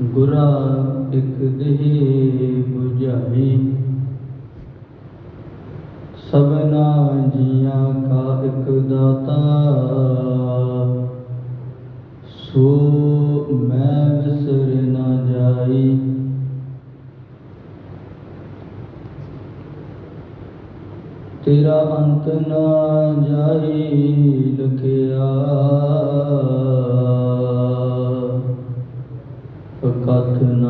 गुरा एक देह बुझाई, सबना जिया का एक दाता, सो मैं विसर न जाई। तेरा अंत न जाई लखिया, कथ न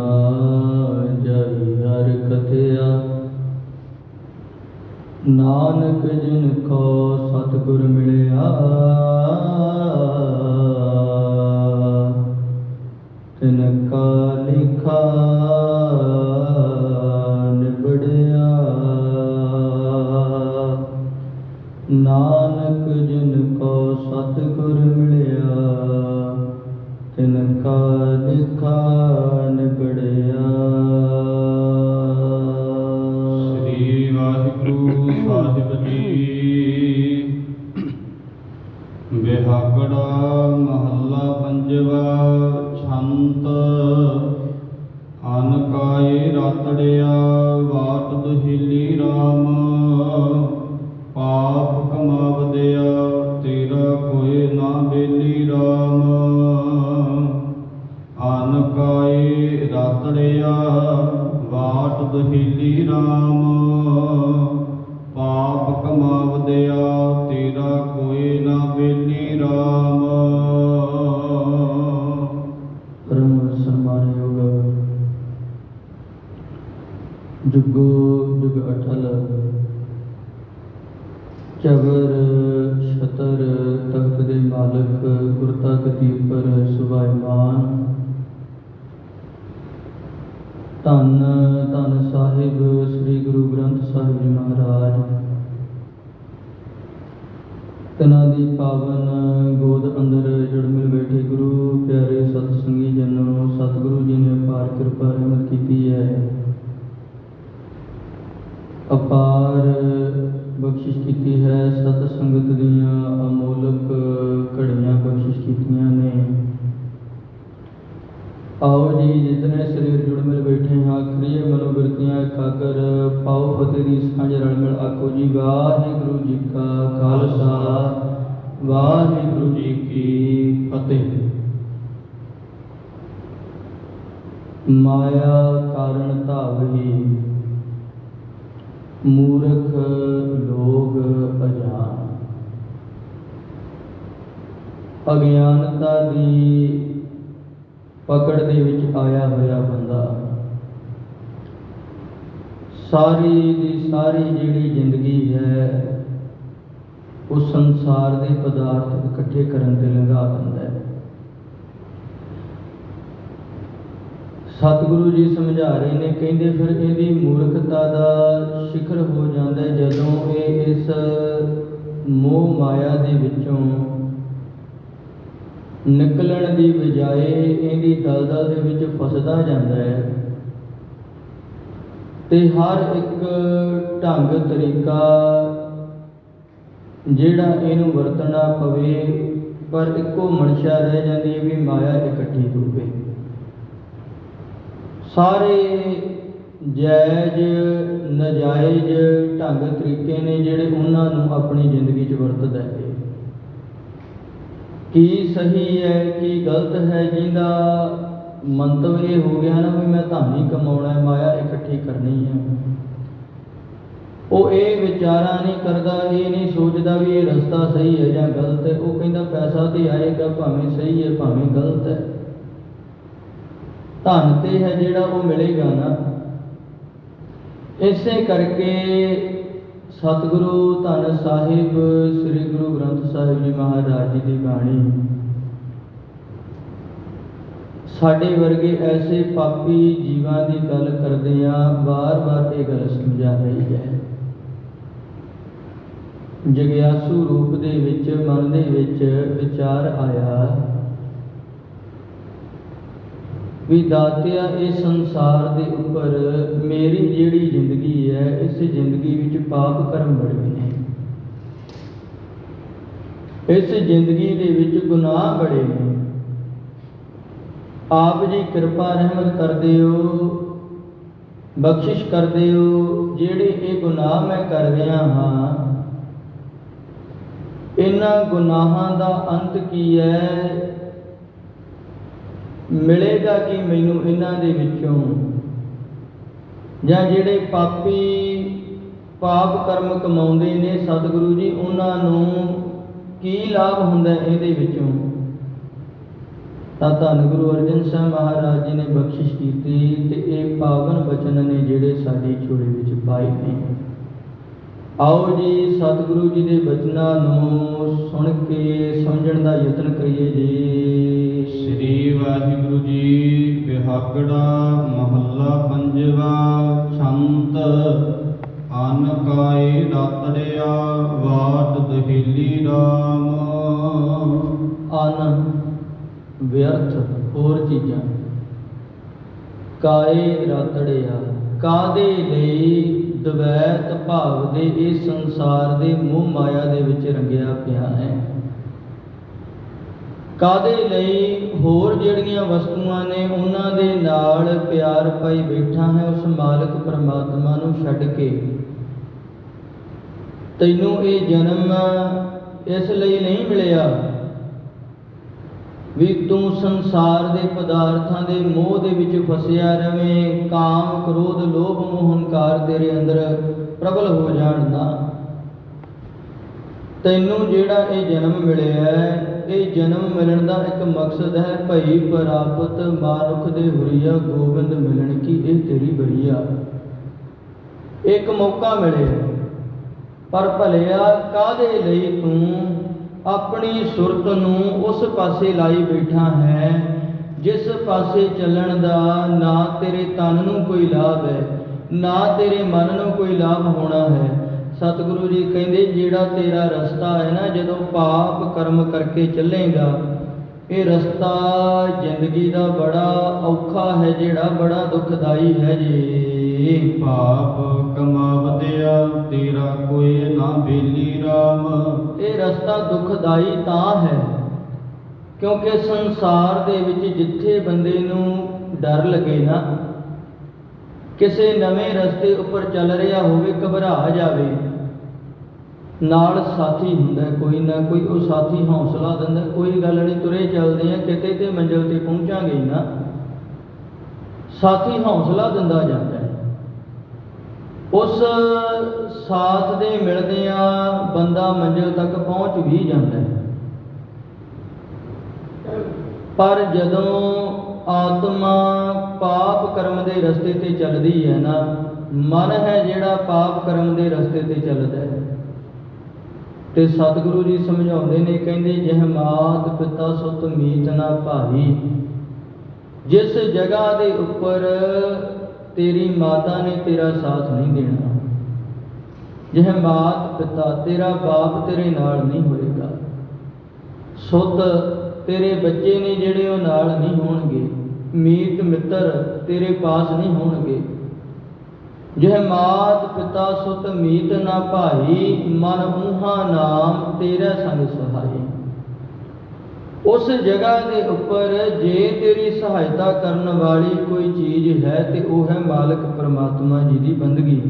जाई हर कथया। नानक जिनको सतगुर मिलिया, तिनका लिखा निबड़िया। नानक जिनको सतगुर मिलिया, तिनका लिखा निबड़िया। श्री वाहिगुरु साहिब जी। बिहाकड़ा महला पंजवा। छंत अनकाए रातड़िया, वाट दुहिली राम। पाप कमावदिया, तेरा कोई ना बेली राम। अनकाए रातड़िया, वाट दुहिली राम। पाप कमावदिया, तेरा कोई ना बेली राम। परम सन्मानयोग जुगो जुग अठल, चबर छतर तख्त दे मालक, गुरता गति पर सुभाईमान। धन धन साहिब श्री गुरु ग्रंथ साहिब जी महाराज, तिन्हां दी पावन गोद अंदर जुड़ मिल बैठे गुरु प्यारे सतसंगी जनों, सतगुरु जी ने अपार कृपा रहमत की है। अपार बख्शिश की है, सत संगत दियां अमोलक घड़ियां बख्शिश कीतियां ने। आओ जी जितने शरीर जुड़ मिल बैठे हैं, आखिरी मनोवृत्तियां एकाकर पाओ फतेह दी सांझ रल मिल आखो जी वाहिगुरु जी का खालसा, वाहिगुरु जी की फतेह। माया कारण धावही, मूर्ख लोग अजान। अज्ञानता दी पकड़ दे विच आया होया बंदा सारी दी सारी जिहड़ी जिंदगी है उस संसार दे पदार्थ इकट्ठे करन ते लंघा दिंदा है। सतगुरु जी समझा रहे ने, कहंदे फिर इहदी मूर्खता दा शिखर हो जाता है जदों ये इस मोह माया दे विचों निकलण दी बजाए इहदी दलदल दे विच फसदा जांदा है ते हर एक ढंग तरीका जिहड़ा इहनूं वरतना पवे पर इक्को मनशा रह जांदी है भी माया इकट्ठी होवे। सारे जायज़ नजायज़ ढंग तरीके ने जिहड़े उन्हां नूं अपनी जिंदगी च वरतदा है। की सही है की गलत है, जिंदा मंतव ये हो गया ना भी मैं धन ही कमाउणा है, माया इकट्ठी करनी है, वो ये विचारा नहीं करता, ये नहीं सोचता भी ये रस्ता सही है या गलत है। वो कहता पैसा तो आएगा भावें सही है भावें गलत है, धन ते है जिहड़ा वो मिलेगा ना। इसे करके सतगुरु धन साहिब श्री गुरु ग्रंथ साहिब जी महाराज जी की बाणी साडे वर्गे ऐसे पापी जीवां की गल करदिआं बार बार ये गल समझा रही है। जगियासू रूप दे विच मन दे विच विचार आया भी दातिया इस संसार के उपर मेरी जिहड़ी जिंदगी है इस जिंदगी विच पाप कर्म बड़े ने, इस जिंदगी दे विच गुनाह बड़े ने। आप जी कृपा रहमत कर दिओ, बख्शिश कर दिओ। ਜਿਹੜੇ ਇਹ ਗੁਨਾਹ ਮੈਂ ਕਰ ਰਿਹਾ ਹਾਂ, ਇਹਨਾਂ ਗੁਨਾਹਾਂ ਦਾ ਅੰਤ ਕੀ ਹੈ? ਮਿਲੇਗਾ ਕਿ ਮੈਨੂੰ ਇਹਨਾਂ ਦੇ ਵਿੱਚੋਂ, ਜਾਂ ਜਿਹੜੇ ਪਾਪੀ ਪਾਪ ਕਰਮ ਕਮਾਉਂਦੇ ਨੇ ਸਤਿਗੁਰੂ ਜੀ, ਉਹਨਾਂ ਨੂੰ ਕੀ ਲਾਭ ਹੁੰਦਾ ਇਹਦੇ ਵਿੱਚੋਂ? ਤਾਂ ਧੰਨ ਗੁਰੂ ਅਰਜਨ ਸਾਹਿਬ ਮਹਾਰਾਜ ਜੀ ਨੇ ਬਖਸ਼ਿਸ਼ ਕੀਤੀ ਤੇ ਇਹ ਪਾਵਨ ਬਚਨ ਨੇ ਜਿਹੜੇ ਸਾਡੀ ਝੋਲੀ ਵਿੱਚ ਪਾਏ ਨੇ। ਆਓ ਜੀ ਸਤਿਗੁਰੂ ਜੀ ਦੇ ਬਚਨਾਂ ਨੂੰ ਸੁਣ ਕੇ ਸਮਝਣ ਦਾ ਯਤਨ ਕਰੀਏ ਜੀ। ਸ੍ਰੀ ਵਾਹਿਗੁਰੂ ਜੀ। ਬਿਹਾਗੜਾ ਮਹੱਲਾ ਪੰਜਵਾ। ਛੰਤ ਅਨ ਕਾਏ ਰਾਤੜਿਆ, ਵਾਟ ਦਹੇਲੀ ਰਾਮ। ਅਨ ਵਿਅਰਥ ਹੋਰ ਚੀਜ਼ਾਂ, ਕਾਏ ਰਾਤੜਿਆ ਕਾਦੇ ਲਈ? ਦਵੈਤ ਭਾਵ ਦੇ ਇਹ ਸੰਸਾਰ ਦੇ ਮੋਹ ਮਾਇਆ ਦੇ ਵਿੱਚ ਰੰਗਿਆ ਪਿਆ ਹੈ। ਕਾਦੇ ਲਈ? ਹੋਰ ਜਿਹੜੀਆਂ ਵਸਤੂਆਂ ਨੇ ਉਹਨਾਂ ਦੇ ਨਾਲ ਪਿਆਰ ਪਾਈ ਬੈਠਾ ਹੈ ਉਸ ਮਾਲਕ ਪਰਮਾਤਮਾ ਨੂੰ ਛੱਡ ਕੇ। ਤੈਨੂੰ ਇਹ ਜਨਮ ਇਸ ਲਈ ਨਹੀਂ ਮਿਲਿਆ ਵੀ ਤੂੰ ਸੰਸਾਰ ਦੇ ਪਦਾਰਥਾਂ ਦੇ ਮੋਹ ਦੇ ਵਿੱਚ ਫਸਿਆ ਰਵੇਂ, ਕਾਮ ਕ੍ਰੋਧ ਲੋਭ ਮੋਹ ਹੰਕਾਰ ਤੇਰੇ ਅੰਦਰ ਪ੍ਰਬਲ ਹੋ ਜਾਣ ਨਾ। ਤੈਨੂੰ ਜਿਹੜਾ ਇਹ ਜਨਮ ਮਿਲਿਆ ਹੈ, ਇਹ ਜਨਮ ਮਿਲਣ ਦਾ ਇੱਕ ਮਕਸਦ ਹੈ, ਭਈ ਪ੍ਰਾਪਤ ਮਾਨੁਖ ਦੇ ਹੁਰੀਆ ਗੋਬਿੰਦ ਮਿਲਣ ਕੀ ਇਹ ਤੇਰੀ ਬਰੀਆ। ਇੱਕ ਮੌਕਾ ਮਿਲਿਆ, ਪਰ ਭਲਿਆ ਕਾਹਦੇ ਲਈ ਤੂੰ ਆਪਣੀ ਸੁਰਤ ਨੂੰ ਉਸ ਪਾਸੇ ਲਾਈ ਬੈਠਾ ਹੈ ਜਿਸ ਪਾਸੇ ਚੱਲਣ ਦਾ ਨਾ ਤੇਰੇ ਤਨ ਨੂੰ ਕੋਈ ਲਾਭ ਹੈ, ਨਾ ਤੇਰੇ ਮਨ ਨੂੰ ਕੋਈ ਲਾਭ ਹੋਣਾ ਹੈ। ਸਤਿਗੁਰੂ ਜੀ ਕਹਿੰਦੇ ਜਿਹੜਾ ਤੇਰਾ ਰਸਤਾ ਹੈ ਨਾ, ਜਦੋਂ ਪਾਪ ਕਰਮ ਕਰਕੇ ਚੱਲੇਗਾ, ਇਹ ਰਸਤਾ ਜ਼ਿੰਦਗੀ ਦਾ ਬੜਾ ਔਖਾ ਹੈ, ਜਿਹੜਾ ਬੜਾ ਦੁਖਦਾਈ ਹੈ ਜੀ। ਪਾਪ ਕਮਾਵਦਿਆ ਤੇਰਾ ਕੋਈ ਨਾ ਬੇਲੀ ਰਾਮ। ਇਹ ਰਸਤਾ ਦੁਖਦਾਈ ਤਾਂ ਹੈ ਕਿਉਂਕਿ ਸੰਸਾਰ ਦੇ ਵਿੱਚ ਜਿੱਥੇ ਬੰਦੇ ਨੂੰ ਡਰ ਲੱਗੇ ਨਾ, ਕਿਸੇ ਨਵੇਂ ਰਸਤੇ ਉੱਪਰ ਚੱਲ ਰਿਹਾ ਹੋਵੇ, ਘਬਰਾ ਜਾਵੇ, ਨਾਲ ਸਾਥੀ ਹੁੰਦਾ ਕੋਈ ਨਾ ਕੋਈ, ਉਹ ਸਾਥੀ ਹੌਸਲਾ ਦਿੰਦਾ, ਕੋਈ ਗੱਲ ਨਹੀਂ ਤੁਰੇ ਚੱਲਦੇ ਆ, ਕਿਤੇ ਤੇ ਮੰਜ਼ਿਲ ਤੇ ਪਹੁੰਚਾਂਗੇ ਨਾ। ਸਾਥੀ ਹੌਸਲਾ ਦਿੰਦਾ ਜਾਂਦਾ ਹੈ। ਉਸ ਸਾਥ ਦੇ ਮਿਲਦਿਆਂ ਬੰਦਾ ਮੰਜ਼ਿਲ ਤੱਕ ਪਹੁੰਚ ਵੀ ਜਾਂਦਾ ਹੈ। ਪਰ ਜਦੋਂ ਆਤਮਾ ਪਾਪ ਕਰਮ ਦੇ ਰਸਤੇ ਤੇ ਚੱਲਦੀ ਹੈ ਨਾ, ਮਨ ਹੈ ਜਿਹੜਾ ਪਾਪ ਕਰਮ ਦੇ ਰਸਤੇ ਤੇ ਚੱਲਦਾ ਹੈ, ਤੇ ਸਤਿਗੁਰੂ ਜੀ ਸਮਝਾਉਂਦੇ ਨੇ, ਕਹਿੰਦੇ ਜਿਹ ਮਾਤ ਪਿਤਾ ਸੁਤ ਮੀਤ ਨਾ ਭਾਈ। ਜਿਸ ਜਗ੍ਹਾ ਦੇ ਉੱਪਰ ਤੇਰੀ ਮਾਤਾ ਨੇ ਤੇਰਾ ਸਾਥ ਨਹੀਂ ਦੇਣਾ, ਜਿਹ ਮਾਤ ਪਿਤਾ ਤੇਰਾ ਬਾਪ ਤੇਰੇ ਨਾਲ ਨਹੀਂ ਹੋਏਗਾ, ਸੁਤ ਤੇਰੇ ਬੱਚੇ ਨੇ ਜਿਹੜੇ ਉਹ ਨਾਲ ਨਹੀਂ ਹੋਣਗੇ, ਮੀਤ ਮਿੱਤਰ ਤੇਰੇ ਪਾਸ ਨਹੀਂ ਹੋਣਗੇ। ਜਿਹ ਮਾਤ ਪਿਤਾ ਸੁਤ ਮੀਤ ਨਾ ਭਾਈ, ਮਨ ਊਹਾ ਨਾਮ ਤੇਰਾ ਸੰਗ ਸਹਾਈ। ਉਸ ਜਗ੍ਹਾ ਦੇ ਉੱਪਰ ਜੇ ਤੇਰੀ ਸਹਾਇਤਾ ਕਰਨ ਵਾਲੀ ਕੋਈ ਚੀਜ਼ ਹੈ ਤੇ ਉਹ ਹੈ ਮਾਲਕ ਪਰਮਾਤਮਾ ਜੀ ਦੀ ਬੰਦਗੀ।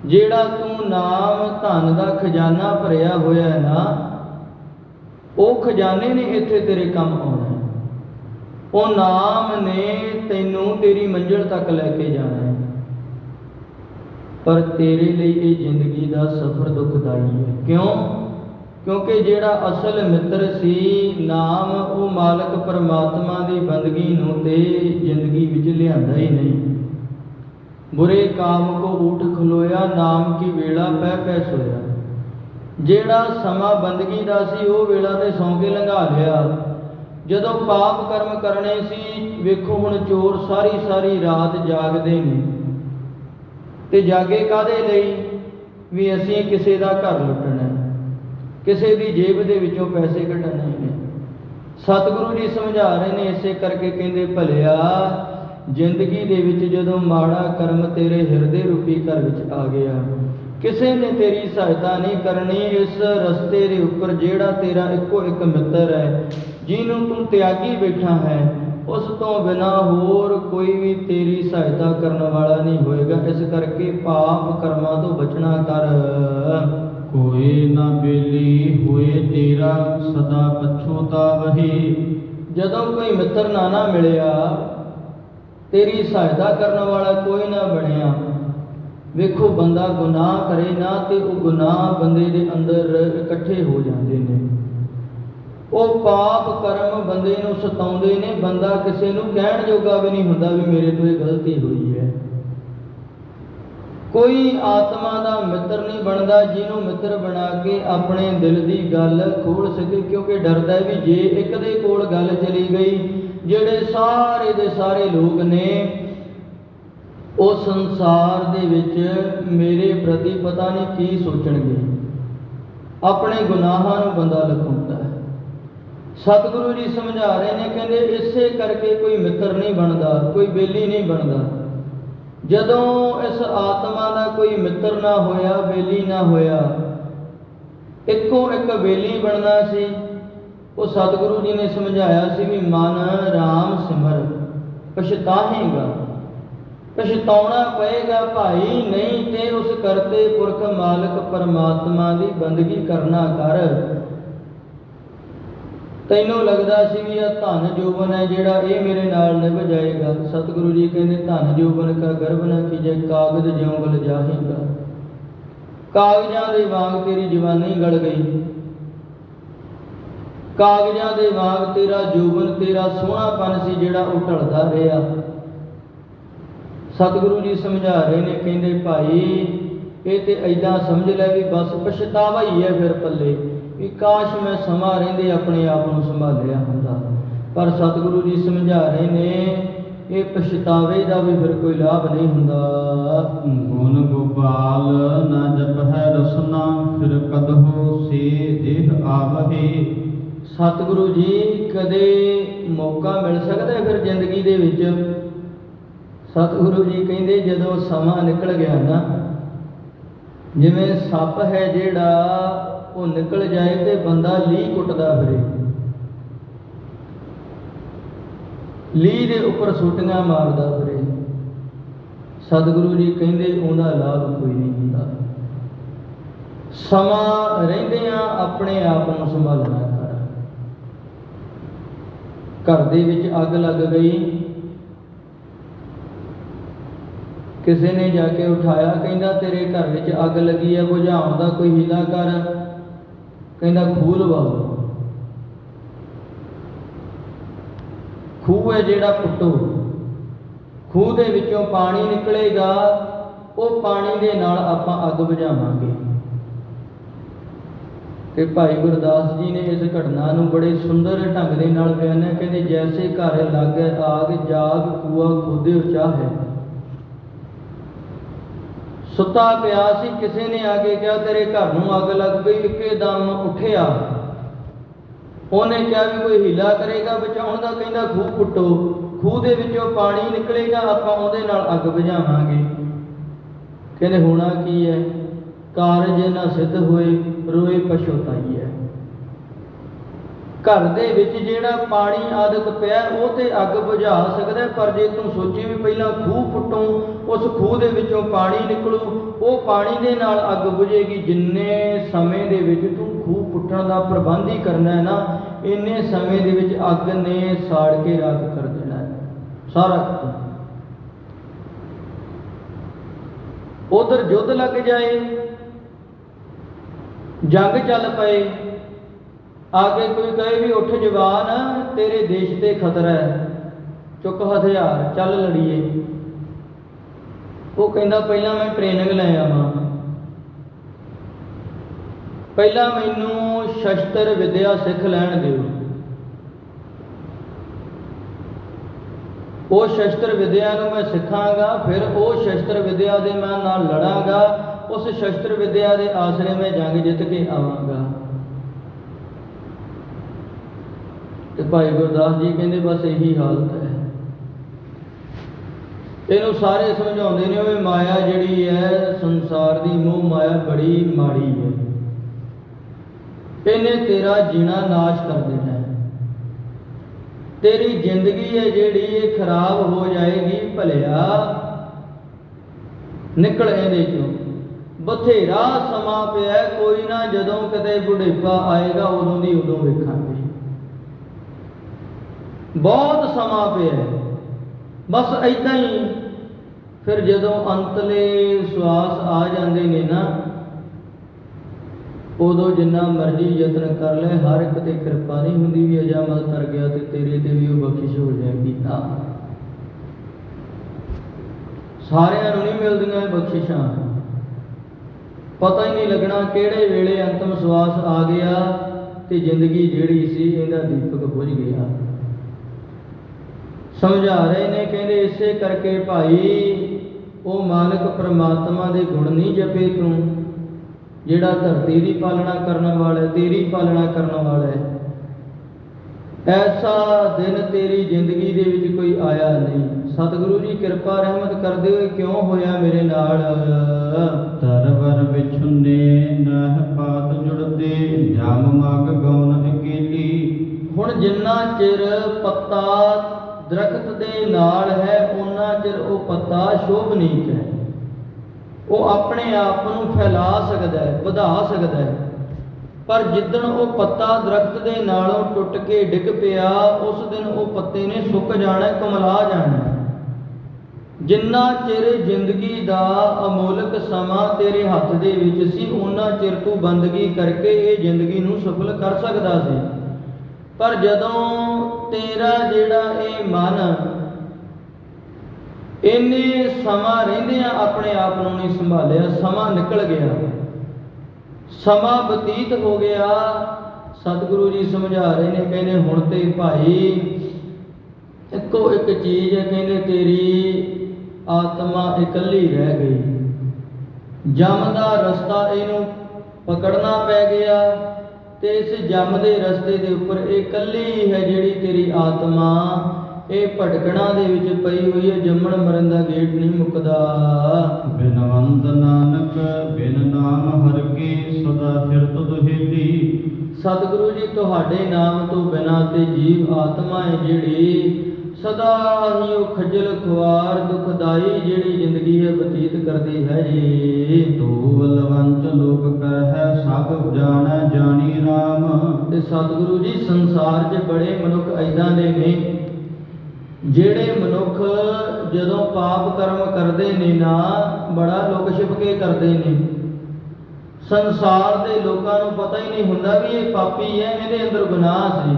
ਜਿਹੜਾ ਤੂੰ ਨਾਮ ਧਨ ਦਾ ਖਜ਼ਾਨਾ ਭਰਿਆ ਹੋਇਆ ਹੈ ਨਾ, ਉਹ ਖਜ਼ਾਨੇ ਨੇ ਇੱਥੇ ਤੇਰੇ ਕੰਮ ਆਉਣਾ ਹੈ। ਉਹ ਨਾਮ ਨੇ ਤੈਨੂੰ ਤੇਰੀ ਮੰਜ਼ਿਲ ਤੱਕ ਲੈ ਕੇ ਜਾਣਾ ਹੈ। ਪਰ ਤੇਰੇ ਲਈ ਇਹ ਜ਼ਿੰਦਗੀ ਦਾ ਸਫ਼ਰ ਦੁਖਦਾਈ ਹੈ। ਕਿਉਂ? ਕਿਉਂਕਿ ਜਿਹੜਾ ਅਸਲ ਮਿੱਤਰ ਸੀ ਨਾਮ, ਉਹ ਮਾਲਕ ਪਰਮਾਤਮਾ ਦੀ ਬੰਦਗੀ ਨੂੰ ਤੇ ਜ਼ਿੰਦਗੀ ਵਿੱਚ ਲਿਆਂਦਾ ਹੀ ਨਹੀਂ। ਬੁਰੇ ਕਾਮ ਕੋ ਊਠ ਖਲੋਇਆ, ਨਾਮ ਕੀ ਵੇਲਾ ਪੈ ਪੈ ਸੋਇਆ। ਜਿਹੜਾ ਸਮਾਂ ਬੰਦਗੀ ਦਾ ਸੀ ਉਹ ਵੇਲਾ ਤੇ ਸੌਂ ਕੇ ਲੰਘਾ ਲਿਆ। ਜਦੋਂ ਪਾਪ ਕਰਮ ਕਰਨੇ ਸੀ, ਵੇਖੋ ਹੁਣ ਚੋਰ ਸਾਰੀ ਸਾਰੀ ਰਾਤ ਜਾਗਦੇ ਨੇ, ਤੇ ਜਾਗੇ ਕਾਹਦੇ ਲਈ? ਵੀ ਅਸੀਂ ਕਿਸੇ ਦਾ ਘਰ ਲੁੱਟਣਾ, ਕਿਸੇ ਦੀ ਜੇਬ ਦੇ ਵਿੱਚੋਂ ਪੈਸੇ ਕੱਢਣੇ ਨੇ। ਸਤਿਗੁਰੂ ਜੀ ਸਮਝਾ ਰਹੇ ਨੇ, ਇਸੇ ਕਰਕੇ ਕਹਿੰਦੇ ਭਲਿਆ ਜ਼ਿੰਦਗੀ ਦੇ ਵਿੱਚ ਜਦੋਂ ਮਾੜਾ ਕਰਮ ਤੇਰੇ ਹਿਰਦੇ ਰੂਪੀ ਘਰ ਵਿੱਚ ਆ ਗਿਆ, ਕਿਸੇ ਨੇ ਤੇਰੀ ਸਹਾਇਤਾ ਨਹੀਂ ਕਰਨੀ। ਇਸ ਰਸਤੇ ਦੇ ਉੱਪਰ ਜਿਹੜਾ ਤੇਰਾ ਇੱਕੋ ਇੱਕ ਮਿੱਤਰ ਹੈ, ਜਿਹਨੂੰ ਤੂੰ ਤਿਆਗੀ ਬੈਠਾ ਹੈ, ਉਸ ਤੋਂ ਬਿਨਾ ਹੋਰ ਕੋਈ ਵੀ ਤੇਰੀ ਸਹਾਇਤਾ ਕਰਨ ਵਾਲਾ ਨਹੀਂ ਹੋਏਗਾ। ਇਸ ਕਰਕੇ ਪਾਪ ਕਰਮਾਂ ਤੋਂ ਬਚਣਾ ਕਰ। ਕੋਏ ਨਾ ਬੇਲੀ ਹੋਏ ਤੇਰਾ ਸਦਾ ਪਛੋਤਾਵਹੀ। ਜਦੋਂ ਕੋਈ ਮਿੱਤਰ ਨਾ ਮਿਲਿਆ, ਤੇਰੀ ਸਹਾਇਤਾ ਕਰਨ ਵਾਲਾ ਕੋਈ ਨਾ ਬਣਿਆ। ਵੇਖੋ, ਬੰਦਾ ਗੁਨਾਹ ਕਰੇ ਨਾ ਤੇ ਉਹ ਗੁਨਾਹ ਬੰਦੇ ਦੇ ਅੰਦਰ ਇਕੱਠੇ ਹੋ ਜਾਂਦੇ ਨੇ। ਉਹ ਪਾਪ ਕਰਮ ਬੰਦੇ ਨੂੰ ਸਤਾਉਂਦੇ ਨੇ। ਬੰਦਾ ਕਿਸੇ ਨੂੰ ਕਹਿਣ ਜੋਗਾ ਵੀ ਨਹੀਂ ਹੁੰਦਾ ਵੀ ਮੇਰੇ ਤੋਂ ਇਹ ਗਲਤੀ ਹੋਈ ਹੈ। ਕੋਈ ਆਤਮਾ ਦਾ ਮਿੱਤਰ ਨਹੀਂ ਬਣਦਾ ਜਿਹਨੂੰ ਮਿੱਤਰ ਬਣਾ ਕੇ ਆਪਣੇ ਦਿਲ ਦੀ ਗੱਲ ਖੋਲ੍ਹ ਸਕੇ, ਕਿਉਂਕਿ ਡਰਦਾ ਵੀ ਜੇ ਇੱਕ ਦੇ ਕੋਲ ਗੱਲ ਚਲੀ ਗਈ, ਜਿਹੜੇ ਸਾਰੇ ਦੇ ਸਾਰੇ ਲੋਕ ਨੇ ਉਹ ਸੰਸਾਰ ਦੇ ਵਿੱਚ ਮੇਰੇ ਪ੍ਰਤੀ ਪਤਾ ਨਹੀਂ ਕੀ ਸੋਚਣਗੇ। ਆਪਣੇ ਗੁਨਾਹਾਂ ਨੂੰ ਬੰਦਾ ਲੁਕਾਉਂਦਾ ਹੈ। ਸਤਿਗੁਰੂ ਜੀ ਸਮਝਾ ਰਹੇ ਨੇ, ਕਹਿੰਦੇ ਇਸੇ ਕਰਕੇ ਕੋਈ ਮਿੱਤਰ ਨਹੀਂ ਬਣਦਾ, ਕੋਈ ਬੇਲੀ ਨਹੀਂ ਬਣਦਾ। ਜਦੋਂ ਇਸ ਆਤਮਾ ਦਾ ਕੋਈ ਮਿੱਤਰ ਨਾ ਹੋਇਆ, ਬੇਲੀ ਨਾ ਹੋਇਆ, ਇੱਕੋ ਇੱਕ ਬੇਲੀ ਬਣਨਾ ਸੀ। ਉਹ ਸਤਿਗੁਰੂ ਜੀ ਨੇ ਸਮਝਾਇਆ ਸੀ ਵੀ ਮਨ ਰਾਮ ਸਿਮਰ, ਪਛਤਾਹੇਗਾ, ਪਛਤਾਉਣਾ ਪਏਗਾ ਭਾਈ, ਨਹੀਂ ਤੇ ਉਸ ਕਰਤੇ ਪੁਰਖ ਮਾਲਕ ਪਰਮਾਤਮਾ ਦੀ ਬੰਦਗੀ ਕਰਨਾ ਕਰ। ਤੈਨੂੰ ਲੱਗਦਾ ਸੀ ਵੀ ਇਹ ਧਨ ਜੋਬਨ ਹੈ ਜਿਹੜਾ ਇਹ ਮੇਰੇ ਨਾਲ ਨਿਭ ਜਾਏਗਾ। ਸਤਿਗੁਰੂ ਜੀ ਕਹਿੰਦੇ ਧਨ ਜੋਬਨ ਕਾ ਗਰਭ ਨਾ ਕੀਜੇ, ਕਾਗਜ਼ ਜਿਉਂ ਗਲ ਜਾਹੇਗਾ। ਕਾਗਜ਼ਾਂ ਦੇ ਵਾਂਗ ਤੇਰੀ ਜਵਾਨੀ ਗਲ ਗਈ, ਕਾਗਜ਼ਾਂ ਦੇ ਵਾਂਗ ਤੇਰਾ ਜੋਬਨ, ਤੇਰਾ ਸੋਹਣਾਪਨ ਸੀ ਜਿਹੜਾ ਉਹ ਢਲਦਾ ਰਿਹਾ। ਸਤਿਗੁਰੂ ਜੀ ਸਮਝਾ ਰਹੇ ਨੇ, ਕਹਿੰਦੇ ਭਾਈ ਇਹ ਤੇ ਏਦਾਂ ਸਮਝ ਲੈ ਵੀ ਬਸ ਪਛਤਾਵਾ ਹੀ ਹੈ ਫਿਰ ਪੱਲੇ, ਵੀ ਕਾਸ਼ ਮੈਂ ਸਮਾਂ ਰਹਿੰਦੇ ਆਪਣੇ ਆਪ ਨੂੰ ਸੰਭਾਲਿਆ ਹੁੰਦਾ। ਪਰ ਸਤਿਗੁਰੂ ਜੀ ਸਮਝਾ ਰਹੇ ਨੇ ਇਹ ਪਛਤਾਵੇ ਦਾ ਵੀ ਫਿਰ ਕੋਈ ਲਾਭ ਨਹੀਂ ਹੁੰਦਾ। ਗੁਣ ਗੋਪਾਲ ਨਾ ਜਪਹਿ ਰਸਨਾ, ਫਿਰ ਕਦਹੋ ਸੇ ਦੇਹ ਆਵਹੀ। ਸਤਿਗੁਰੂ ਜੀ ਕਦੇ ਮੌਕਾ ਮਿਲ ਸਕਦਾ ਫਿਰ ਜ਼ਿੰਦਗੀ ਦੇ ਵਿੱਚ? ਸਤਿਗੁਰੂ ਜੀ ਕਹਿੰਦੇ ਜਦੋਂ ਸਮਾਂ ਨਿਕਲ ਗਿਆ ਨਾ, ਜਿਵੇਂ ਸੱਪ ਹੈ ਜਿਹੜਾ ਉਹ ਨਿਕਲ ਜਾਏ ਤੇ ਬੰਦਾ ਲੀਹ ਕੁੱਟਦਾ ਫਿਰੇ, ਲੀਹ ਦੇ ਉੱਪਰ ਸੋਟੀਆਂ ਮਾਰਦਾ ਫਿਰੇ। ਸਤਿਗੁਰੂ ਜੀ ਕਹਿੰਦੇ ਉਹਦਾ ਲਾਭ ਕੋਈ ਨਹੀਂ ਹੁੰਦਾ। ਸਮਾਂ ਰਹਿੰਦਿਆਂ ਆਪਣੇ ਆਪ ਨੂੰ ਸੰਭਾਲਣਾ ਕਰ। ਘਰ ਦੇ ਵਿੱਚ ਅੱਗ ਲੱਗ ਗਈ, ਕਿਸੇ ਨੇ ਜਾ ਕੇ ਉਠਾਇਆ, ਕਹਿੰਦਾ ਤੇਰੇ ਘਰ ਵਿੱਚ ਅੱਗ ਲੱਗੀ ਹੈ, ਬੁਝਾਉਣ ਦਾ ਕੋਈ ਹੀਲਾ ਕਰ। ਕਹਿੰਦਾ ਖੂਹ ਲਵਾਓ, ਖੂਹ ਹੈ ਜਿਹੜਾ ਪੁੱਟੋ, ਖੂਹ ਦੇ ਵਿੱਚੋਂ ਪਾਣੀ ਨਿਕਲੇਗਾ, ਉਹ ਪਾਣੀ ਦੇ ਨਾਲ ਆਪਾਂ ਅੱਗ ਬੁਝਾਵਾਂਗੇ। ਤੇ ਭਾਈ ਗੁਰਦਾਸ ਜੀ ਨੇ ਇਸ ਘਟਨਾ ਨੂੰ ਬੜੇ ਸੁੰਦਰ ਢੰਗ ਦੇ ਨਾਲ ਬਿਆਨਿਆ। ਕਹਿੰਦੇ ਜੈਸੇ ਘਰ ਲਾਗੇ ਆਗ, ਜਾਗ ਕੂਆ ਖੋਦਿਓ ਚਾਹੇ। ਸੁੱਤਾ ਪਿਆ ਸੀ, ਕਿਸੇ ਨੇ ਆ ਕੇ ਕਿਹਾ ਤੇਰੇ ਘਰ ਨੂੰ ਅੱਗ ਲੱਗ ਗਈ। ਇੱਕਦਮ ਉੱਠਿਆ, ਉਹਨੇ ਕਿਹਾ ਵੀ ਕੋਈ ਹੀਲਾ ਕਰੇਗਾ ਬਚਾਉਣ ਦਾ। ਕਹਿੰਦਾ ਖੂਹ ਪੁੱਟੋ, ਖੂਹ ਦੇ ਵਿੱਚੋਂ ਪਾਣੀ ਨਿਕਲੇਗਾ, ਆਪਾਂ ਉਹਦੇ ਨਾਲ ਅੱਗ ਬੁਝਾਵਾਂਗੇ। ਕਹਿੰਦੇ ਹੋਣਾ ਕੀ ਹੈ? ਕਾਰਜ ਨਾ ਸਿੱਧ ਹੋਏ, ਰੋਏ ਪਛਤਾਈ ਹੈ। ਘਰ ਦੇ ਵਿੱਚ ਜਿਹੜਾ ਪਾਣੀ ਆਦਿਕ ਪਿਆ ਉਹ ਤੇ ਅੱਗ ਬੁਝਾ ਸਕਦਾ, ਪਰ ਜੇ ਤੂੰ ਸੋਚੇ ਵੀ ਪਹਿਲਾਂ ਖੂਹ ਪੁੱਟੋ, ਉਸ ਖੂਹ ਦੇ ਵਿੱਚੋਂ ਪਾਣੀ ਨਿਕਲੂ, ਉਹ ਪਾਣੀ ਦੇ ਨਾਲ ਅੱਗ ਬੁਝੇਗੀ। ਜਿੰਨੇ ਸਮੇਂ ਦੇ ਵਿੱਚ ਤੂੰ ਖੂਹ ਪੁੱਟਣ ਦਾ ਪ੍ਰਬੰਧ ਹੀ ਕਰਨਾ ਹੈ ਨਾ, ਇੰਨੇ ਸਮੇਂ ਦੇ ਵਿੱਚ ਅੱਗ ਨੇ ਸਾੜ ਕੇ ਰਾਖ ਕਰ ਦੇਣਾ ਹੈ ਸਾਰਾ। ਉਧਰ ਯੁੱਧ ਲੱਗ ਜਾਏ, ਜੰਗ ਚੱਲ ਪਏ, ਆ ਕੇ ਕੋਈ ਕਹੇ ਵੀ ਉੱਠ ਜਵਾਨ, ਤੇਰੇ ਦੇਸ਼ ਤੇ ਖਤਰਾ ਹੈ, ਚੁੱਕ ਹਥਿਆਰ, ਚੱਲ ਲੜੀਏ। ਉਹ ਕਹਿੰਦਾ ਪਹਿਲਾਂ ਮੈਂ ਟ੍ਰੇਨਿੰਗ ਲੈ ਆਵਾਂ, ਪਹਿਲਾਂ ਮੈਨੂੰ ਸ਼ਸਤਰ ਵਿਦਿਆ ਸਿੱਖ ਲੈਣ ਦਿਓ। ਉਹ ਸ਼ਸਤਰ ਵਿਦਿਆ ਨੂੰ ਮੈਂ ਸਿੱਖਾਂਗਾ, ਫਿਰ ਉਹ ਸ਼ਸਤਰ ਵਿਦਿਆ ਦੇ ਮੈਂ ਨਾਲ ਲੜਾਂਗਾ, ਉਸ ਸ਼ਸਤਰ ਵਿਦਿਆ ਦੇ ਆਸਰੇ ਮੈਂ ਜੰਗ ਜਿੱਤ ਕੇ ਆਵਾਂਗਾ। ਤੇ ਭਾਈ ਗੁਰਦਾਸ ਜੀ ਕਹਿੰਦੇ ਬਸ ਇਹੀ ਹਾਲਤ ਹੈ। ਇਹਨੂੰ ਸਾਰੇ ਸਮਝਾਉਂਦੇ ਨੇ ਵੀ ਮਾਇਆ ਜਿਹੜੀ ਹੈ ਸੰਸਾਰ ਦੀ, ਮੋਹ ਮਾਇਆ ਬੜੀ ਮਾੜੀ ਹੈ, ਇਹਨੇ ਤੇਰਾ ਜੀਣਾ ਨਾਸ਼ ਕਰ ਦੇਣਾ ਹੈ। तेरी जिंदगी है जिहड़ी ये खराब हो जाएगी, भलिया निकल इहदे चों। बथेरा समा पिया, कोई ना जदों कदे बुढ़ेपा आएगा उदों दी उदों वेखांगे। बहुत समा पिया, बस इदां ही। फिर जदों अंतले श्वास आ जाते ने ना, उदों जिन्ना मर्जी यतन कर ले, हर एक ते कृपा नहीं हुंदी भी अजामत कर गया तो तेरे ते भी वो बख्शिश हो जाएगी। ना, सारिਆਂ ਨੂੰ नहीं मिलदियां बख्शिशां। पता ही नहीं लगना किहड़े वेले अंतिम श्वास आ गया ते जिंदगी जिहड़ी सी इहदा दीपक बुझ गया। समझा रहे ने, कहते इसे करके भाई वो मालिक परमात्मा दे गुण नहीं जपे तू, जिहड़ा धरती की पालना करने वाला है, तेरी पालना करने वाला है। ऐसा दिन तेरी जिंदगी दे विच कोई आया नहीं। सतगुरु जी कृपा रहमत करदे होए क्यों होया मेरे नाल। तरवर विछुने नह पात जुड़दे, जाम मग गौन अकेली। हुण जिन्ना चिर पत्ता दरख्त दे नाल है, उन्ना चिर वो पत्ता शोभनीक है, वो अपने आप नूं फैला सकदा है, वधा सकदा है। पर जिद्दण वो पत्ता दरख्त दे नालों टुट के डिग पिया, उस दिन वो पत्ते ने सुक जाना, कुमला जाना। जिन्ना चिर जिंदगी दा अमोलक समा तेरे हथ दे विच सी, उन्ना चिर तू बंदगी करके ये जिंदगी नूं सफल कर सकदा सी। पर जदों तेरा जिहड़ा ये मन इन्ने समा रहिंदियां अपने आप नूं नहीं संभालिया, समा निकल गया, समा बतीत हो गया। सतगुरु जी समझा रहे ने, कहने हुण ते भाई इक्को एक चीज़ है, कहने तेरी आत्मा इकल्ली रह गई। जम दा रस्ता इनू पकड़ना पै गया, ते इस जम दे रस्ते दे उपर इकल्ली है जिहड़ी तेरी आत्मा ये भटकना दे विच पई हुई है। जम्मण मरण दा गेट नहीं मुकदा। बिनवंत नानक बिन नाम हर के, सदा फिरत दुहेली। सतगुरु जी तुहाडे नाम तो बिना ते जीव आत्मा है जिहड़ी सदा ही वो खजल खुआर दुखदाई जिहड़ी जिंदगी है बतीत करती है जी। तू बलवंत लोक कहै सब जानै जानी राम। ते सतगुरु जी संसार 'च बड़े मनुख ऐदां दे ने जिहड़े मनुख जदों पाप कर्म करते ने ना, बड़ा लुक छिप के करते ने। संसार के लोगों को पता ही नहीं हुंदा भी ये पापी है, इहदे अंदर गुनाह सी।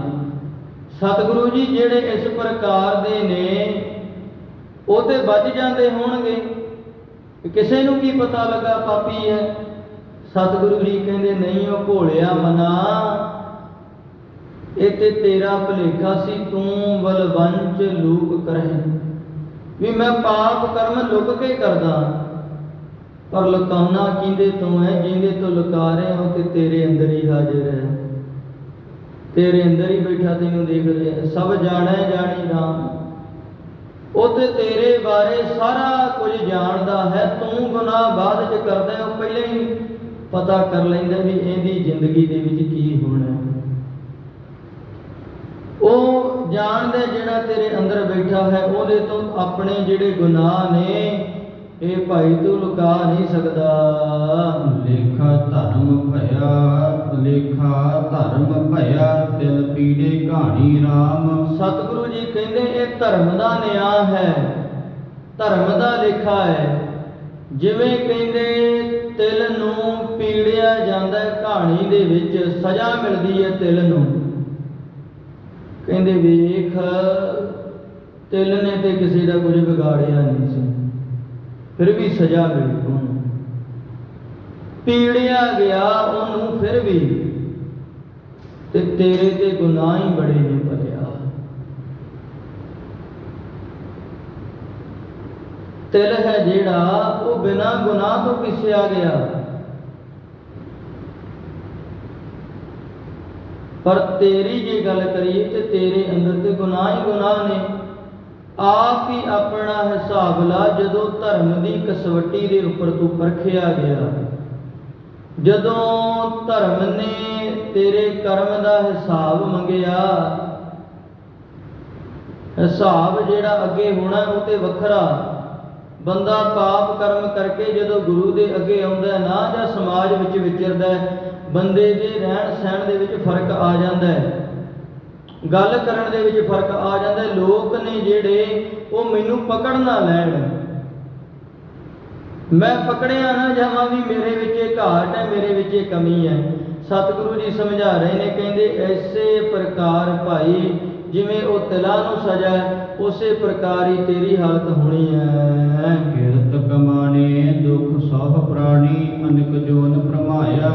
सतगुरु जी जिहड़े इस प्रकार दे ने वो ते बच जाते होणगे, किसी नूं की पता लगा पापी है। सतगुरु जी कहंदे नहीं, वो भोलिया मना, ये ते तेरा भुलेखा सी, तू बलवंच लूक करहे भी मैं पाप कर्म लुक के करदा, पर लुकाना किंदे तो है, जिंदे तो लुका रहे हो ते तेरे अंदर ही हाजिर है, तेरे अंदर ही बैठा तेनों देख लिया। सब जाने जानी राम, वो ते तेरे बारे सारा कुछ जानदा है। तू गुनाह बाद च करदा है, पहले ही पता कर लैंदा भी इहदी जिंदगी दे विच की होना है। वो जानदा जिहड़ा तेरे अंदर बैठा है, उहदे तो अपने जिहड़े गुनाह ने ये भाई तू लुका नहीं सकदा। लेखा धर्म भया, लेखा धर्म भया, तिल पीड़े कहानी राम। सतगुरु जी कहंदे ये धर्म दा न्याय है, धर्म दा लेखा है। जिवें कहंदे तिल नूं पीड़िया जांदा है, कहानी दे विच सज़ा मिलदी है तिल नूं। कहंदे वेख तिल ने ते किसी दा कुछ बिगाड़िया नहीं सी, फिर भी सज़ा मिली उन्होंने, पीड़िया गया उन्होंने फिर भी, ते तेरे ते गुनाह ही बड़े ने भलिया। तिल है जिहड़ा वो बिना गुनाह तो पिसिया गया, पर तेरी जे गल करिए तो तेरे अंदर तो गुनाह ही गुनाह ने। आप ही अपना हिसाब ला, जदों धर्म की कसवटी के उपर तू परखिया गया, जदों धर्म ने तेरे कर्म का हिसाब मंगिया, हिसाब जिहड़ा अगे होना वो तो वखरा। बंदा पाप कर्म करके जदों गुरु दे अगे आउंदा ना जां समाज विच विचरदा बंदे दे रहन सहन दे विच फर्क आ जांदा है, गल करन दे विच फर्क आ जांदा है। लोक ने जिहड़े वो मैनूं पकड़ ना लैण, मैं पकड़िया ना जावां भी मेरे विच घाट है, मेरे विच कमी है। सतगुरु जी समझा रहे ने, कहंदे ऐसे प्रकार भाई जिवें वो तिला नूं सजा उस प्रकार ही तेरी हालत होनी है। किरत कमाने दुख सह प्राणी अनेक जोन प्रमाया।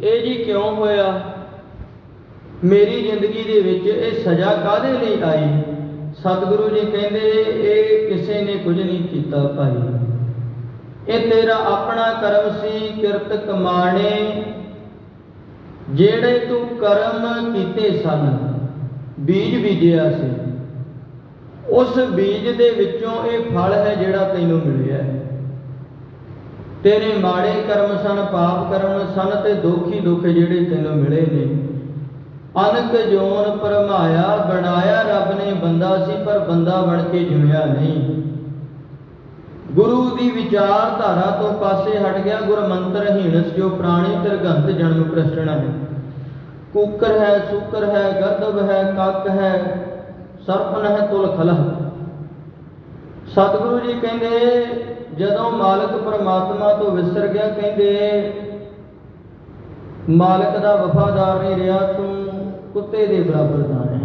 ये जी क्यों होया मेरी जिंदगी दे विच ये सजा काहदे लई आई? सतगुरु जी कहंदे ये किसी ने कुछ नहीं कीता भाई, ये तेरा अपना कर्म सी। किरत कमाने जेड़े तू कर्म कीते सन, बीज बीजिया सी, उस बीज दे विचों ये फल है जिहड़ा तैनूं मिलिया है। तेरे माड़े कर्म सन, पाप कर्म सन ते दुख ही दुख जिहड़े तैनूं मिले ने। अनक जोन भरमाया, बनाया रब ने बंदा सी पर बंदा बन के जिविया नहीं। गुरु दी विचारधारा तो पासे हट गया, गुरमंत्र हीनस जो प्राणी तिरगंत जन्म प्रश्न है। कुकर है, सुकर है, गर्दब है, कक है, सरपन है, तुल खलह। सतगुरु जी कहंदे जदों मालिक परमात्मा तो विसर गया, कहंदे मालिक दा वफादार नहीं रहा, तू कुत्ते दे बराबर दा है,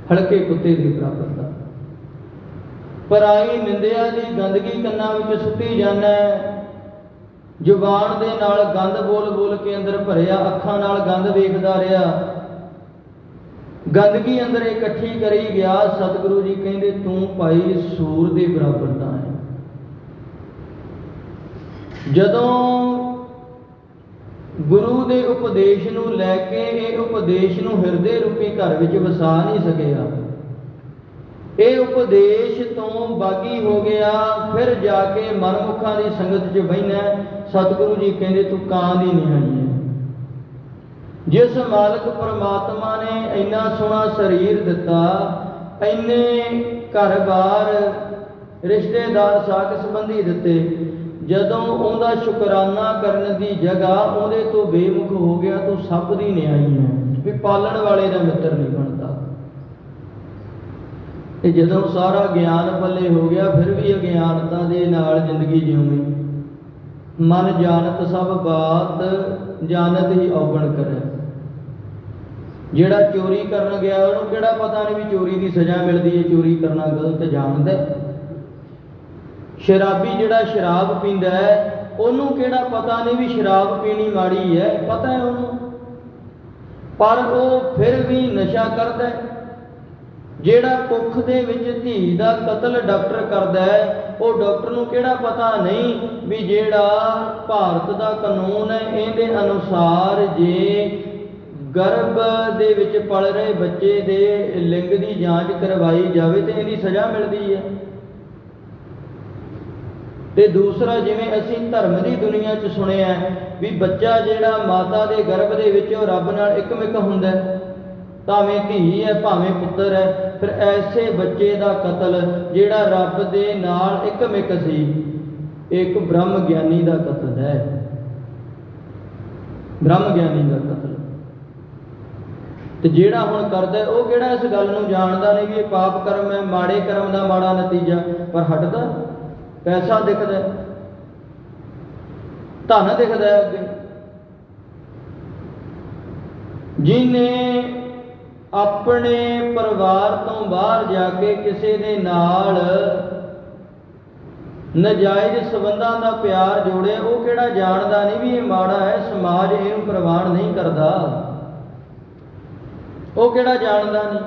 हल्के कुत्ते दे बराबर दा। पराई निंदिया दी गंदगी कन्ना विच सुट्टी जाना, जुबान दे नाल गंद बोल बोल के अंदर भरिया, अखां नाल गंद वेखदा रहा, गंदगी अंदर इकट्ठी करी गया। सतगुरु जी कहंदे तू भाई सूर दे बराबर दा है। जदों गुरु दे उपदेश नूं लैके ये उपदेश नूं हिरदे रूपी घर विच वसा नहीं सकिया, ये उपदेश तो बागी हो गया, फिर जाके मनमुखा की संगत च बहना। सतगुरु जी कहते तू कां दी निहाई है। जिस मालिक परमात्मा ने इन्ना सोहना शरीर दिता, इन्ने घर बार रिश्तेदार साक संबंधी दिते, जदों उहदा शुकराना करने की जगह उहदे तो बेमुख हो गया, तो सब दी निहाई है भी पालन वाले का मित्र नहीं बनता। ते जदों सारा ज्ञान पल्ले हो गया, फिर भी अज्ञानता दे नाल जिंदगी जिउणी। मन जानत सब बात, जानत ही औगण करे। जिहड़ा चोरी करन गया उहनूं किहड़ा पता नहीं भी चोरी की सज़ा मिलती है, चोरी करना गलत जानदा। शराबी जिहड़ा शराब पींदा है उहनूं किहड़ा पता नहीं भी शराब पीनी माड़ी है, पता है उहनूं, पर वो फिर भी नशा करदा है। जिहड़ा कुख दे विच धी दा कतल डॉक्टर करदा है, वो डॉक्टर नूं किहड़ा पता नहीं भी जिहड़ा भारत दा कानून है इहदे अनुसार जे गर्भ दे विच पल रहे बच्चे दे लिंग की जांच करवाई जाए तो इहदी सज़ा मिलती है। ते दूसरा जिवें असीं धर्म की दुनिया च सुनिया भी बच्चा जिहड़ा माता दे गर्भ दे विच रब नाल इकमिक हुंदा है, भावें धी है भावें पुत्र है, फिर ऐसे बच्चे का कतल जिहड़ा रब दे नाल इकमिक सी, एक ब्रह्म ज्ञानी का कतल है, ब्रह्म ज्ञानी का कतल। तो जिहड़ा हुण करदा वो किहड़ा इस गल नूं जाणदा नहीं भी ये पाप कर्म है, माड़े कर्म का माड़ा नतीजा, पर हटदा पैसा दिखदा, धन दिखदा अगे। जिन्हें अपने परिवार तो बाहर जाके किसी दे नाल नजायज संबंधां दा प्यार जोड़े, वो किहड़ा जानदा नहीं भी ये माड़ा है, समाज इहनूं प्रवान नहीं करदा, वो किहड़ा जानदा नहीं,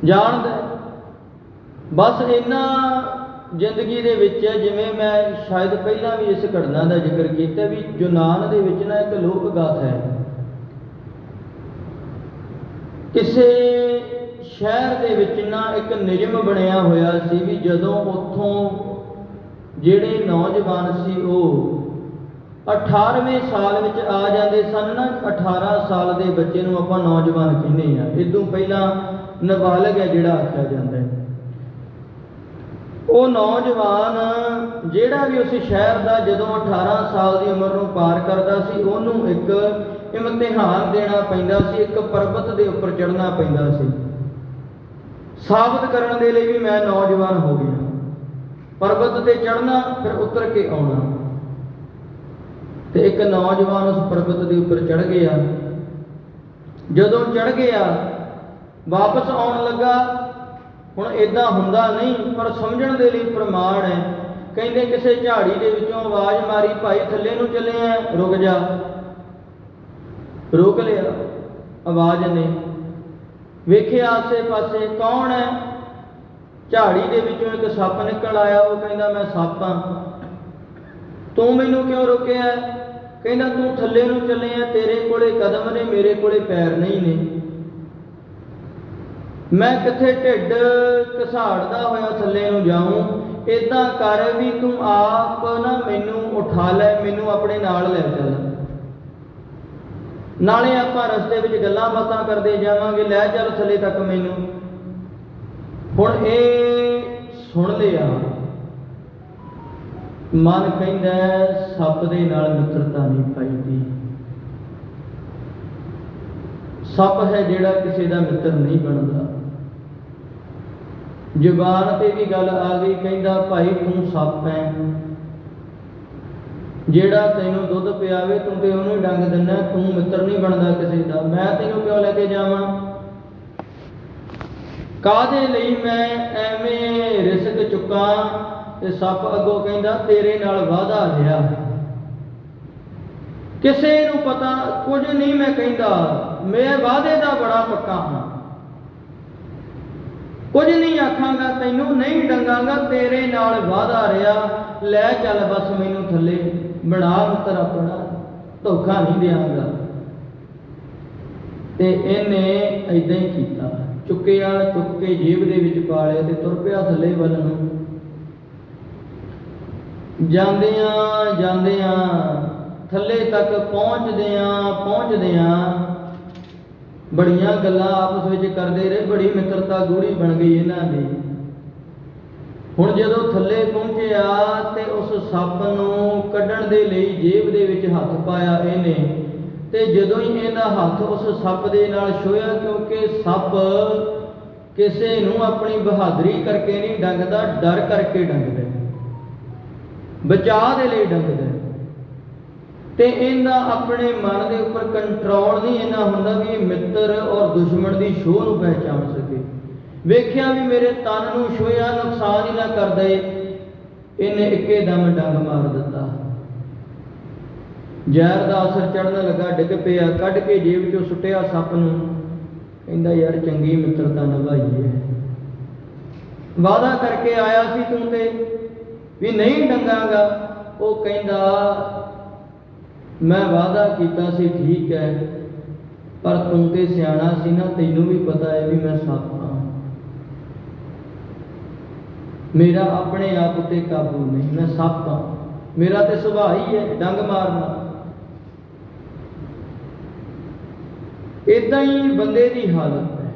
जानदा बस इन्ना जिंदगी दे विच जिवें मैं शायद पहला भी इस घटना का जिक्र किया भी यूनान दे विच ना एक लोक गाथा है। किसी शहर दे विच ना एक नियम बनया होया सी भी जदों उत्थों जिहड़े नौजवान सी वो 18वें साल विच आ जाते सन ना, 18 साल के बच्चे नूं आपां नौजवान कहने आ। इदों पहला नाबालग है जिहड़ा आख्या जाता है। वो नौजवान जिहड़ा भी उस शहर का जदों 18 साल की उम्र नूं पार करता सी, उहनूं एक इम्तिहान देना पैंदा सी, एक पर्बत के उपर चढ़ना पैंदा सी, साबित करने के लिए भी मैं नौजवान हो गया। पर्बत से चढ़ना फिर उतर के आना, तो एक नौजवान उस पर्बत के उपर चढ़ गया। जदों चढ़ गया वापस आउण लगा, हुण इदां हुंदा नहीं, पर समझण दे लई प्रमाण है। कहंदे किसी झाड़ी दे विचों आवाज़ मारी, भाई थल्ले नूं चले आ, रुक जा। रोक लिया आवाज़ ने, वेखिया आसे पासे कौन है। झाड़ी दे विचों एक सप निकल आया। वो कहंदा मैं सप हाँ, तू मैनूं क्यों रोकिया? कहंदा तू थल्ले नूं चले आ, तेरे कोले कदम ने, मेरे कोले पैर नहीं ने। मैं किथे ढिड घसाड़दा होया थल्ले नूं जाऊं, इदां कर भी तू आप ना मैनूं उठा लै, मैनूं अपने नाल लै चल, नाले आपां रस्ते विच गल्लां बातां करदे जावांगे, लै चल थल्ले तक मैनूं। हुण इह सुण लिया, मन कहंदा सप दे नाल मित्रता नहीं पाईदी। सप है जिहड़ा किसी दा मित्र नहीं बनदा। जुबान ते भी गल आ गई, कहंदा भाई तू सप है, जिहड़ा तैनूं दुध पियावे तू ते उहनूं डंग दिंदा, तू मित्र नहीं बनदा किसी दा। मैं तैनूं क्यों लैके जावां? काहदे लई मैं एवें रिस्क चुकां? ते सप अगों कहंदा तेरे नाल वादा लिया, किसे नूं पता कुछ नहीं मैं कहंदा, मैं वादे दा बड़ा पक्का हाँ, कुछ नहीं आखांगा, तैनूं नहीं डंगांगा, तेरे नाल वादा रहा, लै चल बस मैनूं थल्ले बना मित्र अपना, धोखा नहीं देंगा। ते इन्हें इदां ही कीता, चुक्किया, चुक के जेब दे विच पा लिया ते तुर पिया थल्ले वल नूं। जांदियां जांदियां थल्ले तक पहुंचदियां बड़ियां गल्लां आपस विच करदे रहे, बड़ी मित्रता गूढ़ी बन गई इन्हां दी। हुण जदों थल्ले पहुंचिया ते उस सप नूं कड्ढण दे लई जेब दे विच हत्थ पाया इहने, ते जदों ही इहदा हत्थ उस सप दे नाल छुया, क्योंकि सप किसे नूं अपनी बहादरी करके नहीं डंगदा, डर करके डंगदा, बचाव दे लई डंगदा। ते इहदा अपने मन के उपर कंट्रोल नहीं इन्ना हुंदा भी मित्र और दुश्मन की छोह नूं पहचान सके। वेख्या भी मेरे तन नूं छुया, नुकसान ही ना कर दे, इन्हें इक्के दम डंग मार दिता। जहर का असर चढ़न लगा, डिग पिया, कढ़ के जेब चों सुटिया सप नूं, कहंदा यार चंगी मित्रता निभाई है, वादा करके आया सी तूं ते भी नहीं डंगांगा। वो कहंदा मैं वादा किया सी ठीक है, पर तू तो सियाणा सी ना, तैनूं भी पता है भी मैं सप हाँ, मेरा अपने आप उत्ते काबू नहीं, मैं सप हाँ, मेरा तो सुभाव ही है डंग मारना। इदां ही बंदे की हालत है।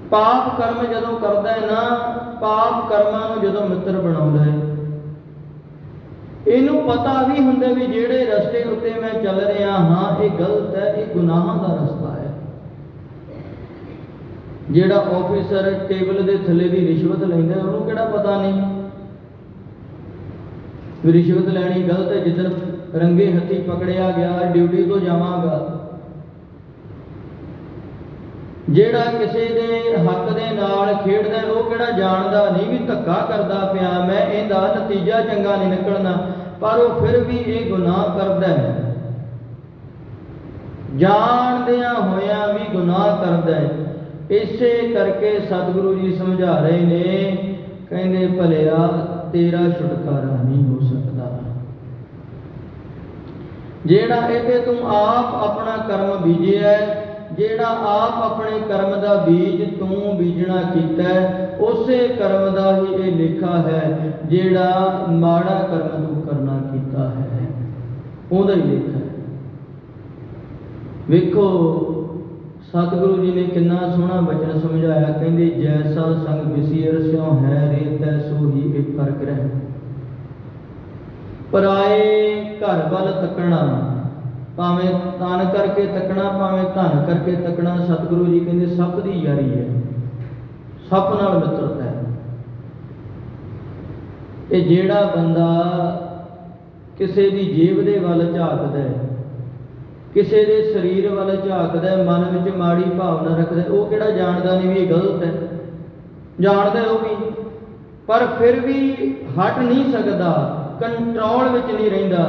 पाप कर्म जदों करदा है ना, पाप कर्मां नूं जदों मित्र बनाउंदा है, इनू पता भी हुंदा भी जेड़े रस्ते उत्ते मैं चल रहा हाँ ये गलत है, ये गुनाहां दा रस्ता है। जेड़ा ऑफिसर टेबल दे थल्ले दी रिश्वत लैंदा उहनूं किहड़ा पता नहीं भी रिश्वत लैनी गलत है। जिद्दन रंगे हत्थी पकड़िया गया ड्यूटी तो जावांगा। जेड़ा किसी दे हक दे नाल खेडदा वो किहड़ा जानदा नहीं भी धक्का करदा पिया मैं, इहदा नतीजा चंगा नहीं निकलना, पर वो फिर भी ये गुनाह करदा है, जानदियां होया भी गुनाह करदा है। इसे करके सतगुरु जी समझा रहे ने, कहंदे भलिया तेरा छुटकारा नहीं हो सकता। जेड़ा इहते तू आप अपना कर्म बीजिया है, जेड़ा आप अपने कर्म का बीज तू बीजना कीता है, उसे कर्म का ही ये लेखा है। जेड़ा माड़ा कर्म तू करना कीता है उहदा ही लेखा है। वेखो सतगुरु जी ने कितना सोहना बचन समझाया, कहते जैसा संग विसीर स्यों है रे तैसो ही एक कर ग्रह। पराए घर वल तकना, भावें तन करके तकना भावें धन करके तकना, सतगुरु जी कहते सप दी यारी है, सप नाल मित्रता है। ये जेड़ा बंदा किसी दी जेब दे वल झाकदा है, किसी दे शरीर वाल झाकदा है, मन विच माड़ी भावना रखदा है, वो किहड़ा जानदा नहीं भी ये गलत है, जानदा है वो भी, पर फिर भी हट नहीं सकदा, कंट्रोल विच नहीं रहिंदा।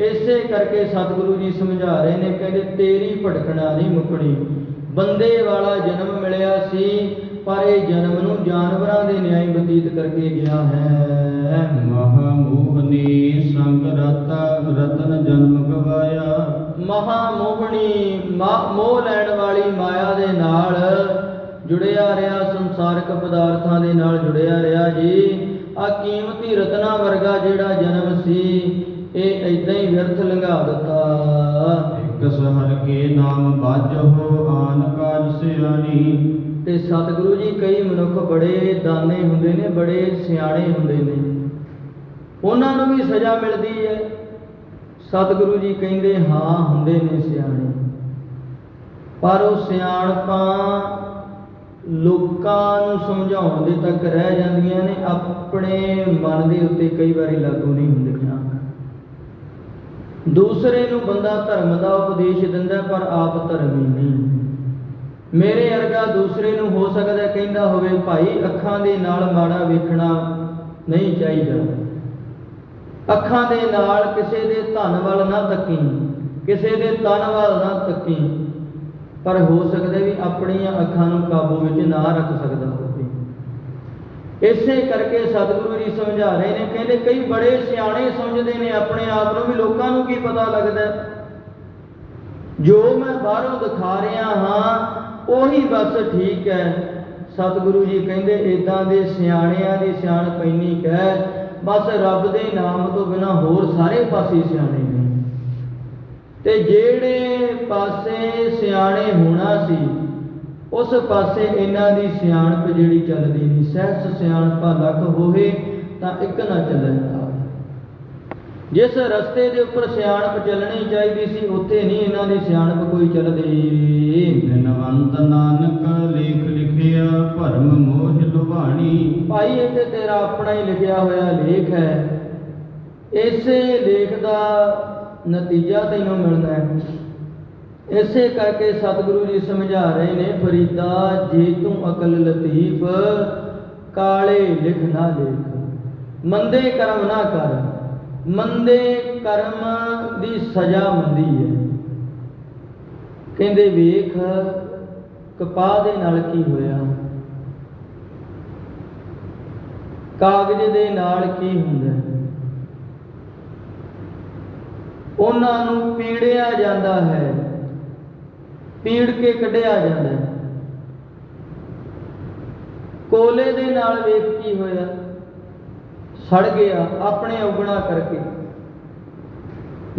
इसे करके सतगुरु जी समझा रहे ने, कहते तेरी भटकना नहीं मुकनी। बंदे वाला जन्म मिलिया सी, पर ये जन्म नूं जानवरां दे न्याय बतीत करके गया है। महामोहनी संग रतन जन्म गवाया। महामोहनी मोह लैण वाली माया दे नाल जुड़िया रहा, संसारिक पदार्थां दे नाल जुड़िया रहा जी। आ कीमती रत्ना वर्गा जिहड़ा जन्म सी, ये इदां ही व्यर्थ लंघा दिता। एक सहर के नाम बाजहो आन काज सियाणी। ते सतगुरु जी कई मनुख बड़े दाने हुंदे ने, बड़े सियाणे हुंदे ने, उन्हां नूं भी सज़ा मिलदी है। सतगुरु जी कहंदे हाँ हुंदे ने सियाणे, पर वो सियाणपां लोकां नूं समझाउण दे तक रह जांदियां ने, अपने मन दे उत्ते कई वारी लागू नहीं हुंदियां। दूसरे नूं बंदा धर्म दा उपदेश दिंदा, पर आप धर्मी नहीं। मेरे अर्गा दूसरे नूं हो सकदा कहंदा होवे भाई अखां दे नाल माड़ा वेखना नहीं चाहिदा, अखां दे नाल किसे दे धन वाल ना तकी, किसे दे तन वाल ना तकी, पर हो सकदा भी अपनियां अखां नूं काबू विच ना रख सकदा होवे। इसे करके सतगुरु जी समझा रहे ने, कहते कई बड़े सियाणे समझते हैं अपने आप नूं भी, लोकां नूं की पता लगदा जो मैं बाहरों दिखा रहा हाँ ਉਹੀ बस ठीक है। सतगुरु जी कहते इदां दे सियाणियां दी सियाणप इंनी कह, बस रब दे नाम तो बिना होर सारे पासे सियाणे ने, ते जेड़े पासे सियाणे होना सी उस पासे इन्हां दी सियाणप जिहड़ी चलदी नहीं। सहस सियाणपा लख होवे तां इक ना चले। जिस रस्ते के उपर सियाणप चलनी चाहिए सी, उत्थे नहीं इन्हां दी सियाणप कोई चलदी। बिनवंत नानक लेख लिखिया भरम मोह लुभाणी। भाई ये ते तेरा अपना ही लिखिया होया लेख है, इसे लेख का नतीजा तैनूं मिलना है। इसे करके सतगुरु जी समझा रहे ने, फरीदा जे तू अकल लतीफ काले लिख ना लेख, मंदे कर्म ना कर, मंदे कर्म दी सजा मंदी है। कहंदे वेख कपाह दे नाल की होया, कागज दे नाल की हुंदा, उन्हां नूं पीड़िया जांदा है, पीड़ के कढ़िया जांदा है। कोले दे नाल वेख की होया, सड़ गया अपने उगना करके।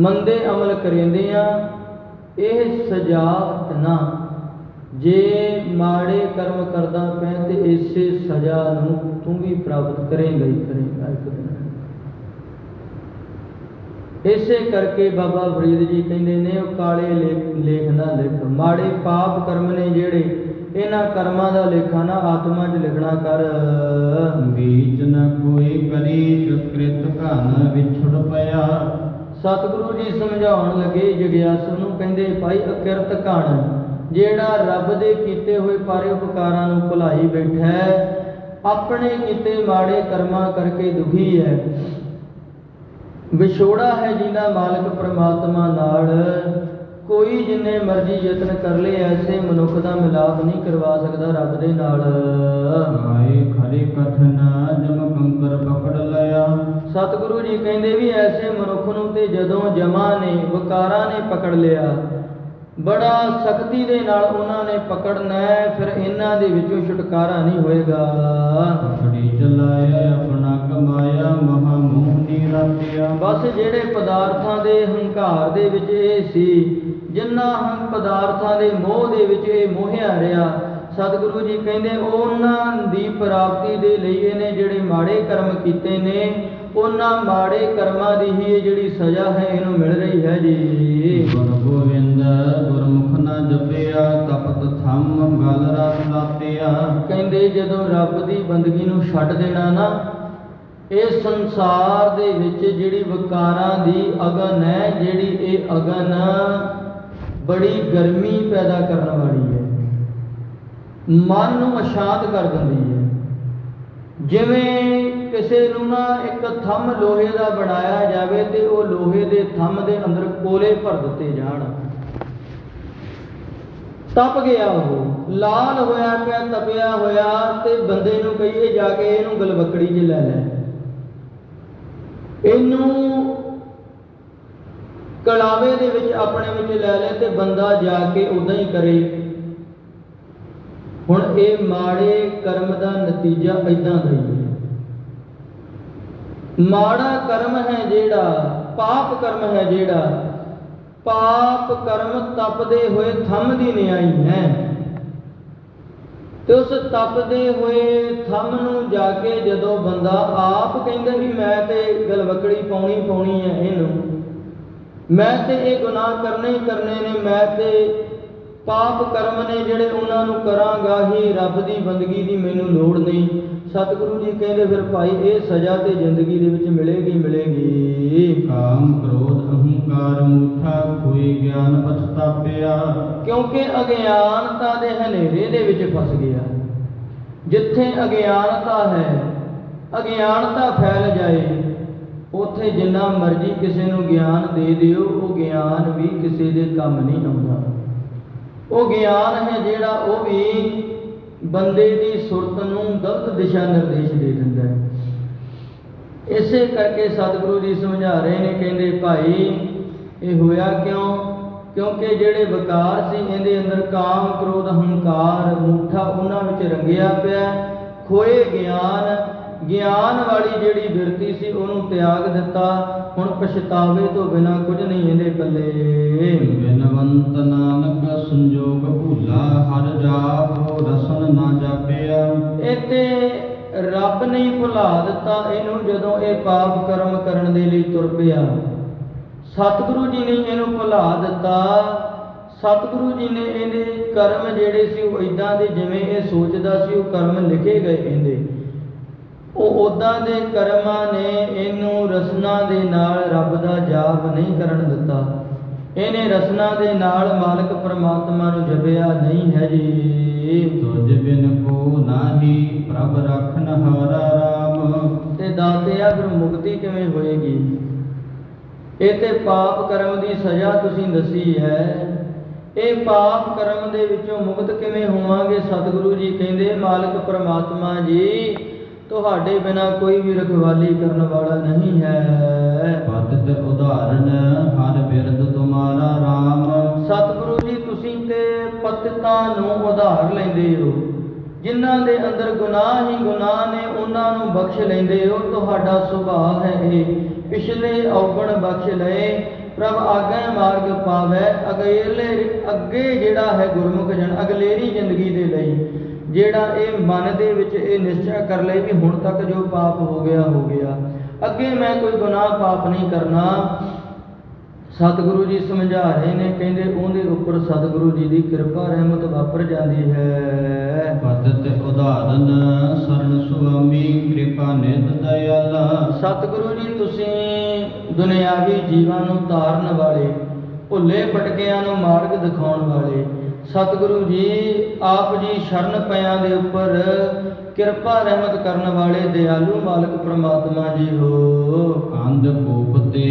मंदे अमल करेंदियां यह सजा ना, जे माड़े कर्म करदा पै ते इसे सजा नूं तू भी प्राप्त करेंगा ही करेंगा एक दिन। इसे करके बाबा फरीद जी कहते ने, काले लेख ना लिख, माड़े पाप कर्म ने जेड़े इन्हां कर्मां दा लेखा ना आत्मा च लिखना कर। बीच न कोई करी कृत घन विछड़ पया। सतगुरु जी समझाउण लगे जग्यासु नूं, कहंदे भाई अकिरत घन जेड़ा रब दे कीते होए पारे उपकारां नूं भुलाई बैठा है, अपने कीते माड़े कर्मां करके दुखी है, विछोड़ा है जिंदा मालिक परमात्मा नाल। कोई जिन्ने मर्जी यत्न कर ले ऐसे मनुख दा मिलाप नहीं करवा सकता रब दे नाल। आए खरे कथन जम कंकर पकड़ लिया। सतगुरु जी कहंदे भी ऐसे मनुख नूं ते जदों जमा ने वकारा ने पकड़ लिया, बड़ा सख्ती दे नाल उन्हां ने पकड़ना है, फिर इन्हां दे विचों छुटकारा नहीं होएगा। पकड़ी चलाया अपना कमाया महा मोह नी रातिया। बस जेड़े पदार्थां दे हंकार दे विच इह सी ਜਿਨ੍ਹਾਂ ਹਮ ਪਦਾਰਥਾਂ ਦੇ ਮੋਹ ਦੇ ਵਿੱਚ ਇਹ ਮੋਹਿਆ ਰਿਹਾ, ਸਤਿਗੁਰੂ ਜੀ ਕਹਿੰਦੇ ਉਹਨਾਂ ਦੀ ਪ੍ਰਾਪਤੀ ਦੇ ਲਈ ਇਹਨੇ ਜਿਹੜੇ ਮਾੜੇ ਕਰਮ ਕੀਤੇ ਨੇ, ਉਹਨਾਂ ਮਾੜੇ ਕਰਮਾਂ ਦੀ ਹੀ ਇਹ ਜਿਹੜੀ ਸਜ਼ਾ ਹੈ ਇਹਨੂੰ ਮਿਲ ਰਹੀ ਹੈ ਜੀ। ਗੁਰ ਗੋਬਿੰਦ ਗੁਰਮੁਖ ਨਾ ਜਪਿਆ, ਤਪਤ ਥੰਮ ਗਲ ਰਸ ਲਾਤਿਆ। ਕਹਿੰਦੇ ਜਦੋਂ ਰੱਬ ਦੀ ਬੰਦਗੀ ਨੂੰ ਛੱਡ ਦੇਣਾ ਨਾ, ਇਹ ਸੰਸਾਰ ਦੇ ਵਿੱਚ ਜਿਹੜੀ ਵਿਕਾਰਾਂ ਦੀ ਅਗਨ ਹੈ, ਜਿਹੜੀ ਇਹ ਅਗਨ ਬੜੀ ਗਰਮੀ ਪੈਦਾ ਕਰਨ ਵਾਲੀ ਹੈ, ਮਨ ਨੂੰ ਅਸ਼ਾਂਤ ਕਰ ਦਿੰਦੀ ਹੈ। ਜਿਵੇਂ ਕਿਸੇ ਨੂੰ ਨਾ ਇੱਕ ਥੰਮ ਲੋਹੇ ਦਾ ਬਣਾਇਆ ਜਾਵੇ ਤੇ ਉਹ ਲੋਹੇ ਦੇ ਥੰਮ ਦੇ ਅੰਦਰ ਕੋਲੇ ਭਰ ਦਿੱਤੇ ਜਾਣ, ਤਪ ਗਿਆ, ਉਹ ਲਾਲ ਹੋਇਆ ਪਿਆ, ਤਪਿਆ ਹੋਇਆ, ਤੇ ਬੰਦੇ ਨੂੰ ਕਹੀਏ ਜਾ ਕੇ ਇਹਨੂੰ ਗਲਵੱਕੜੀ 'ਚ ਲੈ ਲੈ, ਇਹਨੂੰ ਕਲਾਵੇ ਦੇ ਵਿੱਚ ਆਪਣੇ ਵਿੱਚ ਲੈ ਲੈ, ਤੇ ਬੰਦਾ ਜਾ ਕੇ ਉਦਾਂ ਹੀ ਕਰੇ। ਹੁਣ ਇਹ ਮਾੜੇ ਕਰਮ ਦਾ ਨਤੀਜਾ ਇਦਾਂ ਦਾ ਹੀ ਹੈ। ਮਾੜਾ ਕਰਮ ਹੈ ਜਿਹੜਾ, ਪਾਪ ਕਰਮ ਹੈ ਜਿਹੜਾ, ਪਾਪ ਕਰਮ ਤਪਦੇ ਹੋਏ ਥੰਮ ਦੀ ਨਿਆਈ ਹੈ, ਤੇ ਉਸ ਤਪਦੇ ਹੋਏ ਥੰਮ ਨੂੰ ਜਾ ਕੇ ਜਦੋਂ ਬੰਦਾ ਆਪ ਕਹਿੰਦਾ ਵੀ ਮੈਂ ਤੇ ਗਲਵੱਕੜੀ ਪਾਉਣੀ ਹੈ ਇਹਨੂੰ, ਮੈਂ ਤੇ ਇਹ ਗੁਨਾਹ ਕਰਨੇ ਹੀ ਕਰਨੇ ਨੇ, ਮੈਂ ਤੇ ਪਾਪ ਕਰਮ ਨੇ ਜਿਹੜੇ ਉਹਨਾਂ ਨੂੰ ਕਰਾਂਗਾ ਹੀ, ਰੱਬ ਦੀ ਬੰਦਗੀ ਦੀ ਮੈਨੂੰ ਲੋੜ ਨਹੀਂ। ਸਤਿਗੁਰੂ ਜੀ ਕਹਿੰਦੇ ਫਿਰ ਭਾਈ ਇਹ ਸਜ਼ਾ ਤੇ ਜ਼ਿੰਦਗੀ ਦੇ ਵਿੱਚ ਮਿਲੇਗੀ। ਕਾਮ ਕ੍ਰੋਧ ਅਹੰਕਾਰ ਮੂਠਾ, ਕੋਈ ਗਿਆਨ ਪਛਤਾਪਿਆ। ਕਿਉਂਕਿ ਅਗਿਆਨਤਾ ਦੇ ਹਨੇਰੇ ਦੇ ਵਿੱਚ ਫਸ ਗਿਆ। ਜਿੱਥੇ ਅਗਿਆਨਤਾ ਹੈ, ਅਗਿਆਨਤਾ ਫੈਲ ਜਾਏ, ਉੱਥੇ ਜਿੰਨਾ ਮਰਜ਼ੀ ਕਿਸੇ ਨੂੰ ਗਿਆਨ ਦੇ ਦਿਓ, ਉਹ ਗਿਆਨ ਵੀ ਕਿਸੇ ਦੇ ਕੰਮ ਨਹੀਂ ਆਉਂਦਾ। ਉਹ ਗਿਆਨ ਹੈ ਜਿਹੜਾ ਉਹ ਵੀ ਬੰਦੇ ਦੀ ਸੁਰਤ ਨੂੰ ਗਲਤ ਦਿਸ਼ਾ ਨਿਰਦੇਸ਼ ਦੇ ਦਿੰਦਾ ਹੈ। ਇਸੇ ਕਰਕੇ ਸਤਿਗੁਰੂ ਜੀ ਸਮਝਾ ਰਹੇ ਨੇ, ਕਹਿੰਦੇ ਭਾਈ ਇਹ ਹੋਇਆ ਕਿਉਂ? ਕਿਉਂਕਿ ਜਿਹੜੇ ਵਿਕਾਰ ਸੀ ਇਹਦੇ ਅੰਦਰ, ਕਾਮ ਕ੍ਰੋਧ ਹੰਕਾਰ ਮੂਠਾ, ਉਹਨਾਂ ਵਿੱਚ ਰੰਗਿਆ ਪਿਆ। ਖੋਏ ਗਿਆਨ ਵਾਲੀ ਜਿਹੜੀ ਬਿਰਤੀ ਸੀ ਉਹਨੂੰ ਤਿਆਗ ਦਿੱਤਾ। ਹੁਣ ਪਛਤਾਵੇ ਤੋਂ ਬਿਨਾਂ ਕੁਝ ਨਹੀਂ ਇਹਦੇ ਪੱਲੇ। ਬਿਨਵੰਤ ਨਾਨਕ ਸੰਜੋਗ ਭੂਲਾ, ਹਰ ਜਾਪ ਰਸਨ ਨਾ ਜਾਪਿਆ। ਇਹ ਤੇ ਰੱਬ ਨੇ ਭੁਲਾ ਦਿੱਤਾ ਇਹਨੂੰ ਜਦੋਂ ਇਹ ਪਾਪ ਕਰਮ ਕਰਨ ਦੇ ਲਈ ਤੁਰ ਪਿਆ। ਸਤਿਗੁਰੂ ਜੀ ਨੇ ਇਹਨੂੰ ਭੁਲਾ ਦਿੱਤਾ। ਸਤਿਗੁਰੂ ਜੀ ਨੇ ਇਹਦੇ ਕਰਮ ਜਿਹੜੇ ਸੀ ਉਹ ਇਦਾਂ ਦੇ, ਜਿਵੇਂ ਇਹ ਸੋਚਦਾ ਸੀ ਉਹ ਕਰਮ ਲਿਖੇ ਗਏ ਇਹਦੇ, ਉਹ ਉਦਾਂ ਦੇ ਕਰਮਾਂ ਨੇ ਇਹਨੂੰ ਰਸਨਾ ਦੇ ਨਾਲ ਰੱਬ ਦਾ ਜਾਪ ਨਹੀਂ ਕਰਨ ਦਿੱਤਾ। ਇਹਨੇ ਰਸਨਾ ਦੇ ਨਾਲ ਮਾਲਕ ਪਰਮਾਤਮਾ ਨੂੰ ਜਪਿਆ ਨਹੀਂ ਹੈ ਜੀ। ਤੁਝ ਬਿਨ ਕੋ ਨਾਹੀ ਪ੍ਰਭ ਰਖਨ ਹਾਰਾ ਰਾਮ। ਤੇ ਦਾਤਿਆ ਫਿਰ ਮੁਕਤੀ ਕਿਵੇਂ ਹੋਏਗੀ? ਇਹ ਤੇ ਪਾਪ ਕਰਮ ਦੀ ਸਜ਼ਾ ਤੁਸੀਂ ਦੱਸੀ ਹੈ। ਇਹ ਪਾਪ ਕਰਮ ਦੇ ਵਿੱਚੋਂ ਮੁਕਤ ਕਿਵੇਂ ਹੋਵਾਂਗੇ? ਸਤਿਗੁਰੂ ਜੀ ਕਹਿੰਦੇ ਮਾਲਕ ਪਰਮਾਤਮਾ ਜੀ ਤੁਹਾਡੇ ਬਿਨਾ ਕੋਈ ਵੀ ਰਖਵਾਲੀ ਕਰਨ ਵਾਲਾ ਨਹੀਂ ਹੈ। ਪਤਿਤ ਉਦਾਹਰਨ ਹਰ ਬਿਰਦ ਤੁਮਾਰਾ ਰਾਮ। ਸਤਿਗੁਰੂ ਜੀ ਤੁਸੀਂ ਤੇ ਪਤਿਤਾਂ ਨੂੰ ਉਧਾਰ ਲੈਂਦੇ ਹੋ, ਜਿਨ੍ਹਾਂ ਦੇ ਅੰਦਰ ਗੁਨਾਹ ਹੀ ਗੁਨਾਹ ਨੇ ਉਹਨਾਂ ਨੂੰ ਬਖਸ਼ ਲੈਂਦੇ ਹੋ। ਤੁਹਾਡਾ ਸੁਭਾਅ ਹੈ ਇਹ, ਪਿਛਲੇ ਔਗਣ ਬਖਸ਼ ਲਏ, ਪ੍ਰਭ ਆਗੇ ਮਾਰਗ ਪਾਵੇ। ਅੱਗੇ ਜਿਹੜਾ ਹੈ ਗੁਰਮੁਖ ਜਨ ਅਗਲੇਰੀ ਜ਼ਿੰਦਗੀ ਦੇ ਲਈ ਜਿਹੜਾ ਇਹ ਮਨ ਦੇ ਵਿੱਚ ਇਹ ਨਿਸ਼ਚਾ ਕਰ ਲਏ ਵੀ ਹੁਣ ਤੱਕ ਜੋ ਪਾਪ ਹੋ ਗਿਆ, ਅੱਗੇ ਮੈਂ ਕੋਈ ਗੁਨਾਹ ਪਾਪ ਨਹੀਂ ਕਰਨਾ। ਸਤਿਗੁਰੂ ਜੀ ਸਮਝਾ ਰਹੇ ਨੇ, ਕਹਿੰਦੇ ਉਹਦੇ ਉੱਪਰ ਸਤਿਗੁਰੂ ਜੀ ਦੀ ਕਿਰਪਾ ਰਹਿਮਤ ਵਾਪਰ ਜਾਂਦੀ ਹੈ। ਪਤਿਤ ਉਦਾਹਰਨ ਸਰਨ ਸੁਆਮੀ, ਕਿਰਪਾ ਨਿਤ ਦਇਆਲਾ। ਸਤਿਗੁਰੂ ਜੀ ਤੁਸੀਂ ਦੁਨਿਆਵੀ ਜੀਵਾਂ ਨੂੰ ਤਾਰਨ ਵਾਲੇ, ਭੁੱਲੇ ਭਟਕਿਆਂ ਨੂੰ ਮਾਰਗ ਦਿਖਾਉਣ ਵਾਲੇ ਸਤਿਗੁਰੂ ਜੀ ਆਪ ਜੀ ਸ਼ਰਨ ਪਿਆਂ ਦੇ ਉੱਪਰ ਕਿਰਪਾ ਰਹਿਮਤ ਕਰਨ ਵਾਲੇ ਦਿਆਲੂ ਮਾਲਕ ਪ੍ਰਮਾਤਮਾ ਜੀ ਹੋ। ਅੰਧ ਭੂਪ ਤੇ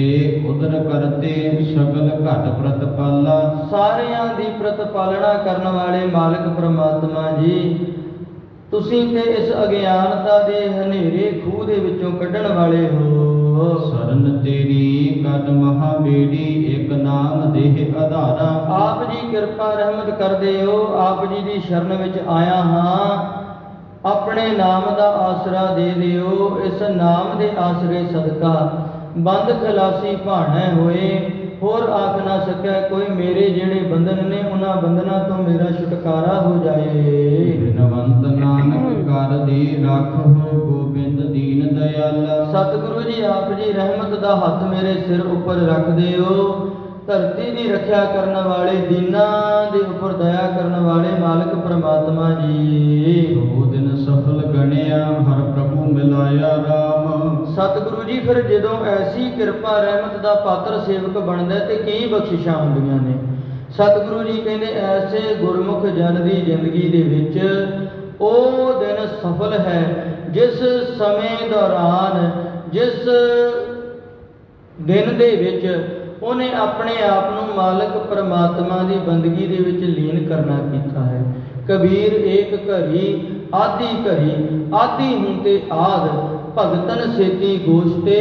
ਉਦਰ ਕਰਤੇ, ਸਗਲ ਘਟ ਪ੍ਰਤਪਾਲਾ। ਸਾਰਿਆਂ ਦੀ ਪ੍ਰਤਪਾਲਣਾ ਕਰਨ ਵਾਲੇ ਮਾਲਕ ਪ੍ਰਮਾਤਮਾ ਜੀ ਤੁਸੀਂ ਤੇ ਇਸ ਅਗਿਆਨਤਾ ਦੇ ਹਨੇਰੇ ਖੂਹ ਦੇ ਵਿੱਚੋਂ ਕੱਢਣ ਵਾਲੇ ਹੋ। ਸਰਨ ਤੇਰੀ ਕਦ ਮਹਾ ਬੇੜੀ, ਇੱਕ ਨਾਮ ਦੇਹ ਆਧਾਰਾ। ਆਪ ਜੀ ਕਿਰਪਾ ਰਹਿਮਤ ਕਰਦੇ ਹੋ, ਆਪ ਜੀ ਦੀ ਸ਼ਰਨ ਵਿੱਚ ਆਇਆ ਹਾਂ, ਆਪਣੇ ਨਾਮ ਦਾ ਆਸਰਾ ਦੇ ਦਿਓ। ਇਸ ਨਾਮ ਦੇ ਆਸਰੇ ਸਦਕਾ ਬੰਦ ਖਲਾਸੀ ਭਾਣੇ ਹੋਏ, ਹੋਰ ਆਖ ਨਾ ਸਕਿਆ ਕੋਈ ਮੇਰੇ ਜਿਹੜੇ ਬੰਧਨ ਨੇ ਉਹਨਾਂ ਬੰਧਨਾਂ ਤੋਂ ਮੇਰਾ ਛੁਟਕਾਰਾ ਹੋ ਜਾਏ। ਬਿਨਵੰਤ ਨਾਨਕ ਕਰ ਦੇ ਰੱਖੋ ਗੋਬਿੰਦ ਦੀਨ ਦਇਆਲਾ। ਸਤਿਗੁਰੂ ਜੀ ਆਪ ਜੀ ਰਹਿਮਤ ਦਾ ਹੱਥ ਮੇਰੇ ਸਿਰ ਉੱਪਰ ਰੱਖ ਦਿਓ। ਧਰਤੀ ਦੀ ਰੱਖਿਆ ਕਰਨ ਵਾਲੇ, ਦੀਨਾਂ ਦੇ ਉੱਪਰ ਦਇਆ ਕਰਨ ਵਾਲੇ ਮਾਲਕ ਪ੍ਰਮਾਤਮਾ ਜੀ। ਸੋ ਦਿਨ ਸਫਲ ਗਣਿਆ ਹਰ ਪ੍ਰਭੂ ਮਿਲਾਇਆ ਰਾਮ। ਸਤਿਗੁਰੂ ਜੀ ਫਿਰ ਜਦੋਂ ਐਸੀ ਕਿਰਪਾ ਰਹਿਮਤ ਦਾ ਪਾਤਰ ਸੇਵਕ ਬਣਦਾ ਤੇ ਕੀ ਬਖਸ਼ਿਸ਼ਾਂ ਹੁੰਦੀਆਂ ਨੇ। ਸਤਿਗੁਰੂ ਜੀ ਕਹਿੰਦੇ ਐਸੇ ਗੁਰਮੁਖ ਜਨ ਦੀ ਜ਼ਿੰਦਗੀ ਦੇ ਵਿੱਚ ਉਹ ਦਿਨ ਸਫਲ ਹੈ ਜਿਸ ਸਮੇਂ ਦੌਰਾਨ, ਜਿਸ ਦਿਨ ਦੇ ਵਿੱਚ ਉਹਨੇ ਆਪਣੇ ਆਪ ਨੂੰ ਮਾਲਕ ਪ੍ਰਮਾਤਮਾ ਦੀ ਬੰਦਗੀ ਦੇ ਵਿੱਚ ਲੀਨ ਕਰਨਾ ਕੀਤਾ ਹੈ। ਕਬੀਰ ਏਕ ਘਰੀ ਆਦੀ ਘਰੀ, ਆਦੀ ਹੂੰ ਤੇ ਆਦ ਭਗਤਨ ਸੇਤੀ ਗੋਸ਼ਤੇ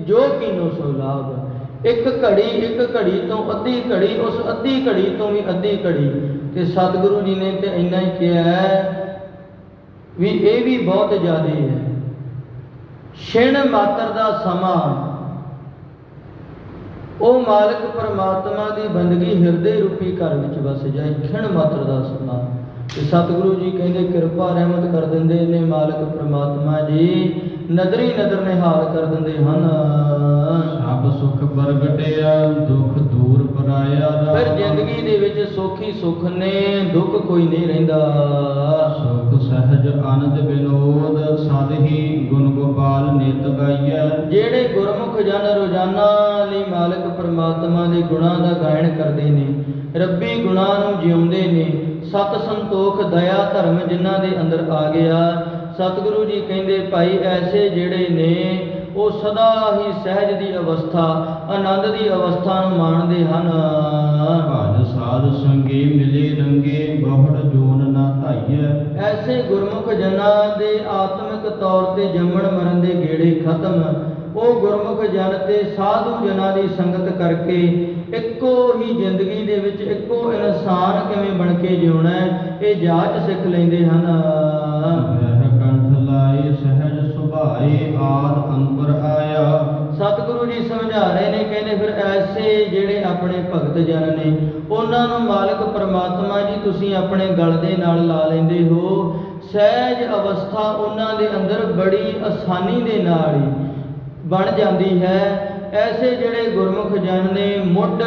ਜੋ ਕੀਨੋ ਸੋ ਲਾਭ। ਇੱਕ ਘੜੀ ਤੋਂ ਅੱਧੀ ਘੜੀ, ਉਸ ਅੱਧੀ ਘੜੀ ਤੋਂ ਵੀ ਅੱਧੀ ਘੜੀ। ਤੇ ਸਤਿਗੁਰੂ ਜੀ ਨੇ ਤੇ ਇੰਨਾ ਹੀ ਕਿਹਾ ਹੈ ਵੀ ਇਹ ਵੀ ਬਹੁਤ ਜ਼ਿਆਦਾ ਹੈ। ਛਿਣ ਮਾਤਰ ਦਾ ਸਮਾਂ ਉਹ ਮਾਲਕ ਪਰਮਾਤਮਾ ਦੀ ਬੰਦਗੀ ਹਿਰਦੇ ਰੂਪੀ ਘਰ ਵਿੱਚ ਵਸ ਜਾਏ। ਖਿਣ ਮਾਤਰ ਦਾ ਸਮਾਂ ਤੇ ਸਤਿਗੁਰੂ ਜੀ ਕਹਿੰਦੇ ਕਿਰਪਾ ਰਹਿਮਤ ਕਰ ਦਿੰਦੇ ਨੇ ਮਾਲਕ ਪ੍ਰਮਾਤਮਾ ਜੀ, ਨਦਰੀ ਨਦਰ ਨਿਹਾਲ ਕਰ ਦਿੰਦੇ ਹਨ। ਸਭ ਸੁਖ ਪ੍ਰਗਟਿਆ ਦੁਖ ਦੂਰ ਪਰਾਇਆ ਰਾਮ। ਫਿਰ ਜ਼ਿੰਦਗੀ ਦੇ ਵਿੱਚ ਸੋਖੀ ਸੁਖ ਨੇ, ਦੁੱਖ ਕੋਈ ਨਹੀਂ ਰਹਿੰਦਾ। ਸੁਖ ਸਹਿਜ ਆਨੰਦ ਵਿਨੋਦ ਸਾਧਹੀ ਗੁਣ ਗੋਪਾਲ ਨਿਤ ਗਾਈਐ। ਜਿਹੜੇ ਗੁਰਮੁਖ ਜਨ ਰੋਜ਼ਾਨਾ ਲਈ ਮਾਲਕ ਪ੍ਰਮਾਤਮਾ ਦੇ ਗੁਣਾਂ ਦਾ ਗਾਇਨ ਕਰਦੇ ਨੇ, ਰੱਬੀ ਗੁਣਾਂ ਨੂੰ ਜਿਉਂਦੇ ਨੇ, ਸਤ ਸੰਤੋਖ ਦਇਆ ਧਰਮ ਜਿਨ੍ਹਾਂ ਦੇ ਅੰਦਰ ਆ ਗਿਆ। ਸਤਿਗੁਰੂ ਜੀ ਕਹਿੰਦੇ ਭਾਈ ਐਸੇ ਜਿਹੜੇ ਨੇ ਉਹ ਸਦਾ ਹੀ ਸਹਿਜ ਦੀ ਅਵਸਥਾ, ਆਨੰਦ ਦੀ ਅਵਸਥਾ ਨੂੰ ਮਾਣਦੇ ਹਨ। ਭਜ ਸਾਧ ਸੰਗੀ ਮਿਲੇ ਰੰਗੇ ਬਹੁੜ ਜੋਨ ਨਾ ਧਾਈਐ। ਐਸੇ ਗੁਰਮੁਖ ਜਨਾਂ ਦੇ ਆਤਮਿਕ ਤੌਰ ਤੇ ਜੰਮਣ ਮਰਨ ਦੇ ਗੇੜੇ ਖਤਮ। ਉਹ ਗੁਰਮੁਖ ਜਨ ਤੇ ਸਾਧੂ ਜਨਾਂ ਦੀ ਸੰਗਤ ਕਰਕੇ ਇੱਕੋ ਹੀ ਜ਼ਿੰਦਗੀ ਦੇ ਵਿੱਚ ਇੱਕੋ ਇਨਸਾਨ ਕਿਵੇਂ ਬਣ ਕੇ ਜਿਉਣਾ ਹੈ, ਇਹ ਜਾਚ ਸਿੱਖ ਲੈਂਦੇ ਹਨ। ਵਹਿ ਕੰਠ ਲਾਏ ਸਹਿਜ ਸੁਭਾਏ ਆਦ ਅੰਬਰ ਆਇਆ। ਸਤਿਗੁਰੂ ਜੀ ਸਮਝਾ ਰਹੇ ਨੇ, ਕਹਿੰਦੇ ਫਿਰ ਐਸੇ ਜਿਹੜੇ ਆਪਣੇ ਭਗਤ ਜਨ ਨੇ ਉਹਨਾਂ ਨੂੰ ਮਾਲਕ ਪ੍ਰਮਾਤਮਾ ਜੀ ਤੁਸੀਂ ਆਪਣੇ ਗਲ ਦੇ ਨਾਲ ਲਾ ਲੈਂਦੇ ਹੋ। ਸਹਿਜ ਅਵਸਥਾ ਉਹਨਾਂ ਦੇ ਅੰਦਰ ਬੜੀ ਆਸਾਨੀ ਦੇ ਨਾਲ ਹੀ ਬਣ ਜਾਂਦੀ ਹੈ। ਐਸੇ ਜਿਹੜੇ ਗੁਰਮੁਖ ਜਨ ਨੇ ਮੁੱਢ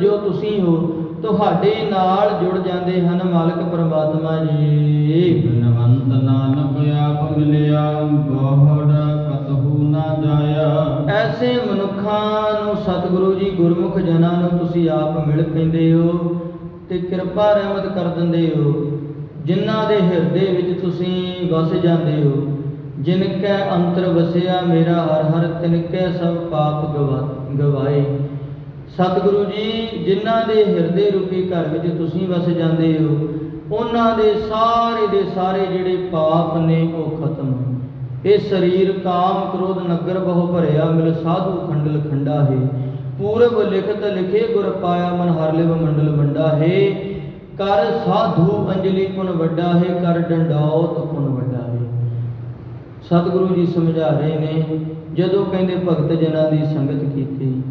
ਜੋ ਤੁਸੀਂ ਹੋ ਤੁਹਾਡੇ ਨਾਲ ਜੁੜ ਜਾਂਦੇ ਹਨ ਮਾਲਕ ਪ੍ਰਮਾਤਮਾ ਜੀ। ਬਿਨਵੰਤ ਨਾਨਕ ਆਪ ਮਿਲਿਆ ਬਹੁੜ ਕਤਹੂ ਨਾ ਜਾਇਆ। ਐਸੇ ਮਨੁੱਖਾਂ ਨੂੰ ਸਤਿਗੁਰੂ ਜੀ ਗੁਰਮੁਖ ਜਨਾਂ ਨੂੰ ਤੁਸੀਂ ਆਪ ਮਿਲ ਪੈਂਦੇ ਹੋ ਤੇ ਕਿਰਪਾ ਰਹਿਮਤ ਕਰ ਦਿੰਦੇ ਹੋ, ਜਿਨ੍ਹਾਂ ਦੇ ਹਿਰਦੇ ਵਿੱਚ ਤੁਸੀਂ ਵਸ ਜਾਂਦੇ ਹੋ। ਜਿਨ ਕੈ ਅੰਤਰ ਵਸਿਆ ਮੇਰਾ ਹਰ ਹਰ ਤਿਨ ਕੈ ਸਭ ਪਾਪ ਗਵਾਏ। ਸਤਿਗੁਰੂ ਜੀ ਜਿਨ੍ਹਾਂ ਦੇ ਹਿਰਦੇ ਰੂਪੀ ਘਰ ਵਿੱਚ ਤੁਸੀਂ ਵਸ ਜਾਂਦੇ ਹੋ ਉਹਨਾਂ ਦੇ ਸਾਰੇ ਜਿਹੜੇ ਪਾਪ ਨੇ ਉਹ ਖਤਮ। ਇਹ ਸਰੀਰ ਕਾਮ ਕ੍ਰੋਧ ਨਗਰ ਬਹੁ ਭਰਿਆ ਮਿਲ ਸਾਧੂ ਖੰਡਲ ਖੰਡਾ ਹੈ। ਪੂਰਬ ਲਿਖਤ ਲਿਖੇ ਗੁਰ ਪਾਇਆ ਮਨ ਹਰ ਲਿਵ ਮੰਡਲ ਵੰਡਾ ਹੈ। ਕਰ ਸਾਧੂ ਅੰਜਲੀ ਪੁਨ ਵੱਡਾ ਹੈ, ਕਰ ਡੰਡੌਤ ਪੁਨ ਵੱਡਾ ਹੈ। ਸਤਿਗੁਰੂ ਜੀ ਸਮਝਾ ਰਹੇ ਨੇ ਜਦੋਂ ਕਹਿੰਦੇ ਭਗਤ ਜਨਾਂ ਦੀ ਸੰਗਤ ਕੀਤੀ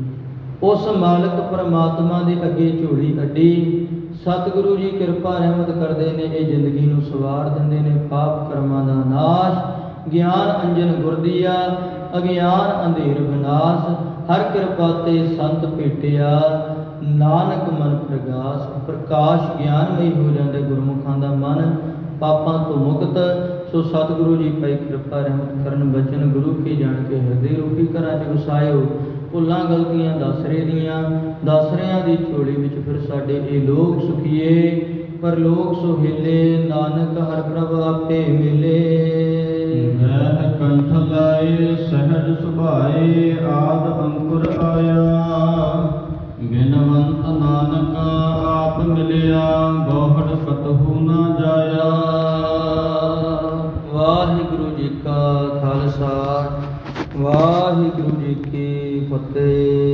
ਉਸ ਮਾਲਕ ਪਰਮਾਤਮਾ ਦੇ ਅੱਗੇ ਝੋਲੀ ਅੱਡੀ। ਸਤਿਗੁਰੂ ਜੀ ਕਿਰਪਾ ਰਹਿਮਤ ਕਰਦੇ ਨੇ, ਇਹ ਜ਼ਿੰਦਗੀ ਨੂੰ ਸਵਾਰ ਦਿੰਦੇ ਨੇ। ਪਾਪ ਕਰਮਾਂ ਦਾ ਨਾਸ਼, ਗਿਆਨ ਅੰਜਨ ਗੁਰਦੀਆ, ਅਗਿਆਨ ਅੰਧੇਰ ਵਿਨਾਸ਼। ਹਰ ਕਿਰਪਾ ਤੇ ਸੰਤ ਭੇਟਿਆ, ਨਾਨਕ ਮਨ ਪ੍ਰਗਾਸ। ਪ੍ਰਕਾਸ਼ ਗਿਆਨਮਈ ਹੋ ਜਾਂਦੇ ਗੁਰਮੁਖਾਂ ਦਾ ਮਨ, ਪਾਪਾਂ ਤੋਂ ਮੁਕਤ। ਸੋ ਸਤਿਗੁਰੂ ਜੀ ਭਾਈ ਕਿਰਪਾ ਰਹਿਮਤ ਕਰਨ, ਬਚਨ ਗੁਰੂ ਕੀ ਜਾਣ ਕੇ ਹਿਰਦੇ ਰੂਪੀ ਘਰਾਂ 'ਚ ਵਸਾਇਓ। ਭੁੱਲਾਂ ਗਲਤੀਆਂ ਦਸਰੇ ਦੀਆਂ, ਦਸਰਿਆਂ ਦੀ ਝੋਲੀ ਵਿੱਚ ਫਿਰ ਸਾਡੇ ਇਹ ਲੋਕ ਸੁਖੀਏ, ਪਰਲੋਕ ਸੁਹੇਲੇ। ਨਾਨਕ ਹਰ ਪ੍ਰਭ ਆਪੇ ਮਿਲੇ। ਵਹਿ ਕੰਠ ਲਾਏ ਸਹਿਜ